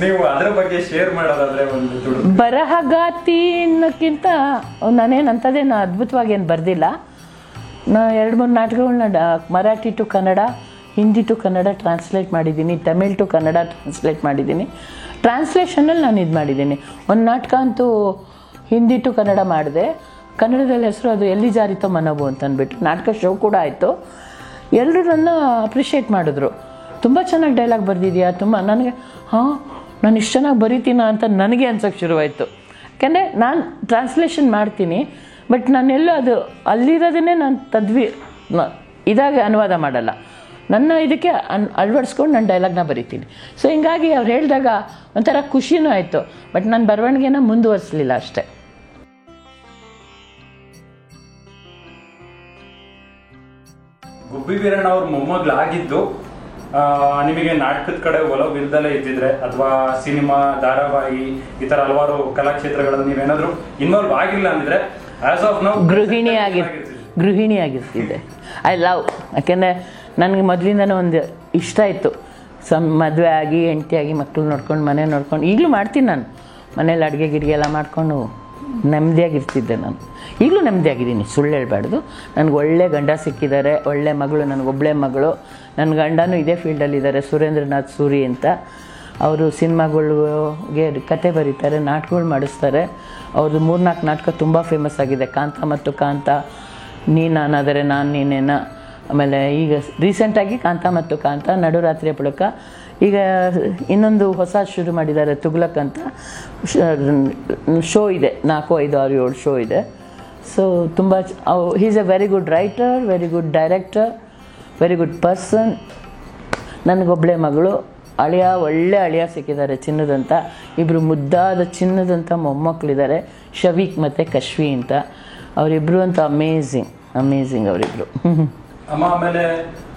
ನೀವು ಅದರ ಬಗ್ಗೆ ಶೇರ್ ಮಾಡೋದಾದ್ರೆ ಒಂದು ಬರಹಗಾತಿ ಅನ್ನೋಕ್ಕಿಂತ ನಾನೇನು ಅದ್ಭುತವಾಗಿ ಏನು ಬರೆದಿಲ್ಲ. ನಾ 2-3 ನಾಟಕಗಳನ್ನ Marathi to Kannada, Hindi to Kannada translate ಮಾಡಿದ್ದೀನಿ, ತಮಿಳ್ ಟು ಕನ್ನಡ ಟ್ರಾನ್ಸ್ಲೇಟ್ ಮಾಡಿದ್ದೀನಿ. ಟ್ರಾನ್ಸ್ಲೇಷನಲ್ಲಿ ನಾನು ಇದು ಮಾಡಿದ್ದೀನಿ. ಒಂದು ನಾಟಕ ಅಂತೂ ಹಿಂದಿ ಟು ಕನ್ನಡ ಮಾಡಿದೆ. ಕನ್ನಡದಲ್ಲಿ ಹೆಸರು ಅದು ಎಲ್ಲಿ ಜಾರಿತೋ ಮನವು ಅಂತ ಅಂದ್ಬಿಟ್ಟು ನಾಟಕ ಶೋ ಕೂಡ ಆಯಿತು. ಎಲ್ಲರೂ ನನ್ನ ಅಪ್ರಿಷಿಯೇಟ್ ಮಾಡಿದ್ರು, ತುಂಬ ಚೆನ್ನಾಗಿ ಡೈಲಾಗ್ ಬರೆದಿದ್ಯಾ, ತುಂಬ. ನನಗೆ ನಾನು ಇಷ್ಟು ಚೆನ್ನಾಗಿ ಬರೀತೀನ ಅಂತ ನನಗೆ ಅನ್ಸೋಕ್ಕೆ ಶುರುವಾಯಿತು. ಯಾಕೆಂದರೆ ನಾನು ಟ್ರಾನ್ಸ್ಲೇಷನ್ ಮಾಡ್ತೀನಿ, ಬಟ್ ನಾನೆಲ್ಲೂ ಅದು ಅಲ್ಲಿರೋದನ್ನೇ ನಾನು ಇದಾಗಿ ಅನುವಾದ ಮಾಡಲ್ಲ. ನನ್ನ ಇದಕ್ಕೆ ಅಳವಡಿಸ್ಕೊಂಡು ನಾನು ಡೈಲಾಗ್ನ ಬರಿತೀನಿ. ಸೊ ಹಿಂಗಾಗಿ ಅವ್ರು ಹೇಳಿದಾಗ ಒಂಥರ ಖುಷಿನೂ ಆಯಿತು. ಬಟ್ ನಾನು ಬರವಣಿಗೆನ ಮುಂದುವರಿಸಲಿಲ್ಲ ಅಷ್ಟೇ. ಗುಬ್ಬಿ ವೀರಣ್ಣ ಅವ್ರ ಮೊಮ್ಮಗಳಾಗಿದ್ದು ನಿಮಗೆ ನಾಟಕದ ಕಡೆ ಒಲವಿಲ್ದಲೇ ಇದ್ದಿದ್ರೆ, ಅಥವಾ ಸಿನಿಮಾ, ಧಾರಾವಾಹಿ ಈ ಥರ ಹಲವಾರು ಕಲಾಕ್ಷೇತ್ರಗಳಲ್ಲಿ ನೀವೇನಾದರೂ ಇನ್ವಾಲ್ವ್ ಆಗಿಲ್ಲ ಅಂದಿದ್ರೆ ಆಸ್ ಆಫ್ ನೌ ಗೃಹಿಣಿ ಆಗಿರ್ತಿದ್ದೆ. I love. ಯಾಕೆಂದರೆ ನನಗೆ ಮೊದಲಿಂದನೂ ಒಂದು ಇಷ್ಟ ಇತ್ತು, ಮದುವೆ ಆಗಿ ಹೆಂಡತಿಯಾಗಿ ಮಕ್ಕಳು ನೋಡ್ಕೊಂಡು ಮನೆ ನೋಡ್ಕೊಂಡು. ಈಗಲೂ ಮಾಡ್ತೀನಿ ನಾನು, ಮನೇಲಿ ಅಡುಗೆ ಗಿಡಿಗೆ ಎಲ್ಲ ಮಾಡಿಕೊಂಡು ನೆಮ್ಮದಿಯಾಗಿರ್ತಿದ್ದೆ. ನಾನು ಈಗಲೂ ನೆಮ್ಮದಿಯಾಗಿದ್ದೀನಿ, ಸುಳ್ಳು ಹೇಳ್ಬಾರ್ದು. ನನಗೆ ಒಳ್ಳೆ ಗಂಡ ಸಿಕ್ಕಿದ್ದಾರೆ, ಒಳ್ಳೆ ಮಗಳು, ನನಗೊಬ್ಬಳೇ ಮಗಳು. ನನ್ನ ಗಂಡನೂ ಇದೇ ಫೀಲ್ಡಲ್ಲಿದ್ದಾರೆ, ಸುರೇಂದ್ರನಾಥ್ ಸೂರಿ ಅಂತ. ಅವರು ಸಿನಿಮಾಗಳಿಗೆ ಕತೆ ಬರೀತಾರೆ, ನಾಟಕಗಳು ಮಾಡಿಸ್ತಾರೆ. ಅವ್ರದ್ದು 3-4 ನಾಟಕ ತುಂಬ ಫೇಮಸ್ ಆಗಿದೆ, ಕಾಂತ ಮತ್ತು ಕಾಂತ, ನೀ ನಾನಾದರೆ ನಾನು ನೀನೇನ. ಆಮೇಲೆ ಈಗ ರೀಸೆಂಟಾಗಿ ಕಾಂತ ಮತ್ತು ಕಾಂತ, ನಡುರಾತ್ರಿಯ ಪುಳಕ. ಈಗ ಇನ್ನೊಂದು ಹೊಸ ಶುರು ಮಾಡಿದ್ದಾರೆ, ತುಗ್ಲಕ್ ಅಂತ ಶೋ ಇದೆ. 4, 5, 6, 7 ಶೋ ಇದೆ. ಸೊ ತುಂಬ is a very good writer, very good director, very good person. ನನಗೊಬ್ಬಳೇ ಮಗಳು, ಒಳ್ಳೆ ಅಳಿಯ ಸಿಕ್ಕಿದ್ದಾರೆ ಚಿನ್ನದಂತ. ಇಬ್ಬರು ಮುದ್ದಾದ ಚಿನ್ನದಂಥ ಮೊಮ್ಮಕ್ಕಳಿದ್ದಾರೆ, ಶವೀಕ್ ಮತ್ತು ಕಶ್ವಿ ಅಂತ. ಅವರಿಬ್ಬರು ಅಂತ ಅಮೇಝಿಂಗ್ ಅವರಿಬ್ಬರು. ಅಮ್ಮ, ಆಮೇಲೆ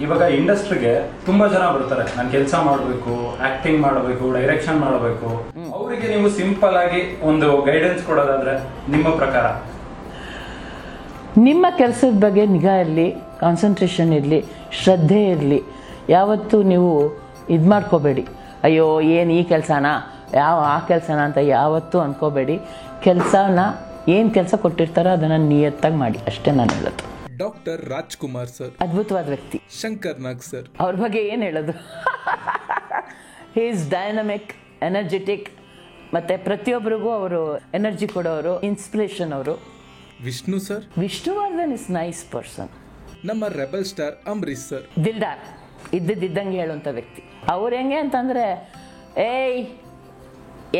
ಇವಾಗ ಇಂಡಸ್ಟ್ರಿಗೆ ತುಂಬಾ ಜನ ಬರ್ತಾರೆ, ನಾನು ಕೆಲಸ ಮಾಡಬೇಕು, ಆಕ್ಟಿಂಗ್ ಮಾಡಬೇಕು, ಡೈರೆಕ್ಷನ್ ಮಾಡಬೇಕು. ಅವರಿಗೆ ನೀವು ಸಿಂಪಲ್ ಆಗಿ ಒಂದು ಗೈಡೆನ್ಸ್ ಕೊಡೋದಾದ್ರೆ ನಿಮ್ಮ ಪ್ರಕಾರ? ನಿಮ್ಮ ಕೆಲಸದ ಬಗ್ಗೆ ನಿಗಾ ಇರಲಿ, ಕಾನ್ಸಂಟ್ರೇಷನ್ ಇರಲಿ, ಶ್ರದ್ಧೆ ಇರಲಿ. ಯಾವತ್ತೂ ನೀವು ಇದು ಮಾಡ್ಕೋಬೇಡಿ, ಅಯ್ಯೋ ಏನು ಈ ಕೆಲಸನಾ, ಆ ಕೆಲಸನ ಅಂತ ಯಾವತ್ತೂ ಅಂದ್ಕೋಬೇಡಿ. ಏನು ಕೆಲಸ ಕೊಟ್ಟಿರ್ತಾರೋ ಅದನ್ನು ನಿಯತ್ತಾಗಿ ಮಾಡಿ, ಅಷ್ಟೇ ನಾನು ಹೇಳೋದು. ಡಾಕ್ಟರ್ ರಾಜ್ಕುಮಾರ್ ಸರ್ ಅದ್ಭುತವಾದ ವ್ಯಕ್ತಿ. ಶಂಕರ್ ನಾಗ್ ಸರ್, ಅವ್ರ ಬಗ್ಗೆ ಏನು ಹೇಳೋದು. ಹಿ ಈಸ್ ಡೈನಮಿಕ್, ಎನರ್ಜೆಟಿಕ್, ಮತ್ತು ಪ್ರತಿಯೊಬ್ಬರಿಗೂ ಅವರು ಎನರ್ಜಿ ಕೊಡೋರು, ಇನ್ಸ್ಪಿರೇಷನ್ ಅವರು. Vishnu sir, Vishnuvardhan is nice person. ನಮ್ಮ ರೆಬಲ್ ಸ್ಟಾರ್ ಅಂಬರೀಶ್ ಸರ್, ದಿಲ್ದಾರ್, ಇದ್ದಂಗೆ ಹೇಳುವಂಥ ವ್ಯಕ್ತಿ. ಅವ್ರು ಹೆಂಗೆ ಅಂತಂದರೆ, ಏಯ್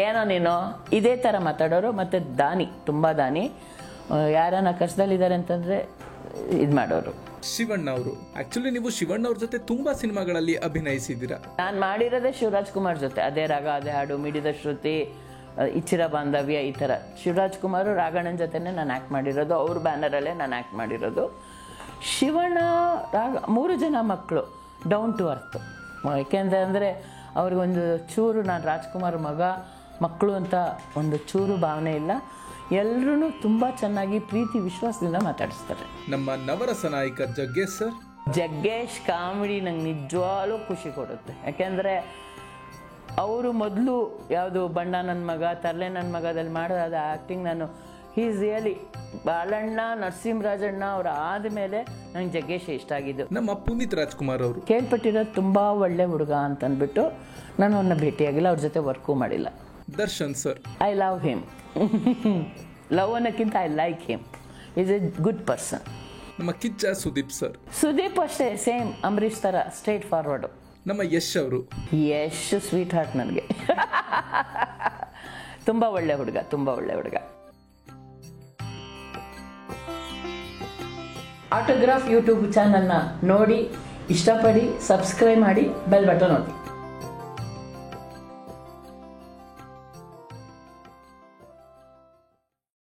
ಏನೋ ನೀನು, ಇದೇ ಥರ ಮಾತಾಡೋರು. ಮತ್ತು ದಾನಿ, ತುಂಬ ದಾನಿ. ಯಾರನ್ನ ಕಷ್ಟದಲ್ಲಿದ್ದಾರೆ ಅಂತಂದರೆ ಇದು ಮಾಡೋರು. ಶಿವಣ್ಣ ಅವರು, ಆಕ್ಚುಲಿ ನೀವು ಶಿವಣ್ಣ ಅವ್ರ ಜೊತೆ ತುಂಬಾ ಸಿನಿಮಾಗಳಲ್ಲಿ ಅಭಿನಯಿಸಿದ್ದೀರಾ. ನಾನು ಮಾಡಿರೋದೇ ಶಿವರಾಜ್ ಕುಮಾರ್ ಜೊತೆ, ಅದೇ ರಾಗ ಅದೇ ಹಾಡು, ಮಿಡಿದ ಶ್ರುತಿ, ಇಚ್ಚಿರ ಬಾಂಧವ್ಯ, ಈ ಥರ. ಶಿವರಾಜ್ ಕುಮಾರು ರಾಘಣ್ಣನ ಜೊತೆನೇ ನಾನು ಆ್ಯಕ್ಟ್ ಮಾಡಿರೋದು, ಅವ್ರ ಬ್ಯಾನರಲ್ಲೇ ನಾನು ಆ್ಯಕ್ಟ್ ಮಾಡಿರೋದು. ಶಿವಣ್ಣ ರಾಗ 3 ಜನ ಮಕ್ಕಳು ಡೌನ್ ಟು ಅರ್ತ್. ಯಾಕೆಂದರೆ ಅಂದರೆ ಅವ್ರಿಗೊಂದು ಚೂರು ನಾನು ರಾಜ್ಕುಮಾರ್ ಮಕ್ಕಳು ಅಂತ ಒಂದು ಚೂರು ಭಾವನೆ ಇಲ್ಲ. ಎಲ್ಲರೂ ತುಂಬ ಚೆನ್ನಾಗಿ ಪ್ರೀತಿ ವಿಶ್ವಾಸದಿಂದ ಮಾತಾಡಿಸ್ತಾರೆ. ನಮ್ಮ ನವರಸ ನಾಯಕ ಜಗ್ಗೇಶ್ ಸರ್. ಜಗ್ಗೇಶ್ ಕಾಮಿಡಿ ನಂಗೆ ನಿಜವಾಗ್ಲೂ ಖುಷಿ ಕೊಡುತ್ತೆ. ಯಾಕೆಂದರೆ ಅವರು ಮೊದಲು ಯಾವುದು ಬಣ್ಣ ನನ್ನ ಮಗ, ತರ್ಲೆ ನನ್ನ ಮಗದಲ್ಲಿ ಮಾಡೋದಾದ ಆ್ಯಕ್ಟಿಂಗ್ ನಾನು ಈಸ್ ರಿಯಲಿ ಬಾಲಣ್ಣ, ನರಸಿಂಹರಾಜಣ್ಣ ಅವ್ರು ಆದಮೇಲೆ ನಂಗೆ ಜಗ್ಗೇಶ್ ಇಷ್ಟ ಆಗಿದ್ದು. ನಮ್ಮ ಪುನೀತ್ ರಾಜ್ಕುಮಾರ್ ಅವರು ಕೇಳ್ಪಟ್ಟಿರೋದು ತುಂಬ ಒಳ್ಳೆ ಹುಡುಗ ಅಂತಂದ್ಬಿಟ್ಟು ನಾನು ಅವ್ರನ್ನ ಭೇಟಿಯಾಗಿಲ್ಲ, ಅವ್ರ ಜೊತೆ ವರ್ಕು ಮಾಡಿಲ್ಲ. Darshan sir. I love him. Love ಅನ್ನೋಕ್ಕಿಂತ I like him. Is a good person. ನಮ್ಮ ಕಿಚ್ಚ ಸುದೀಪ್ ಸರ್. ಸುದೀಪ್ ಅಷ್ಟೇ, ಸೇಮ್ ಅಂಬರೀಷ್ ಥರ ಸ್ಟ್ರೇಟ್ ಫಾರ್ವರ್ಡು. ನಮ್ಮ ಯಶ್ ಅವರು. ಯಶ್ ಸ್ವೀಟ್ ಹಾರ್ಟ್ ನನಗೆ. ತುಂಬ ಒಳ್ಳೆ ಹುಡುಗ, ತುಂಬ ಒಳ್ಳೆ ಹುಡುಗ. ಆಟೋಗ್ರಾಫ್ ಯೂಟ್ಯೂಬ್ ಚಾನಲ್ನ ನೋಡಿ, ಇಷ್ಟಪಡಿ, ಸಬ್ಸ್ಕ್ರೈಬ್ ಮಾಡಿ, ಬೆಲ್ ಬಟನ್ ಒತ್ತಿ.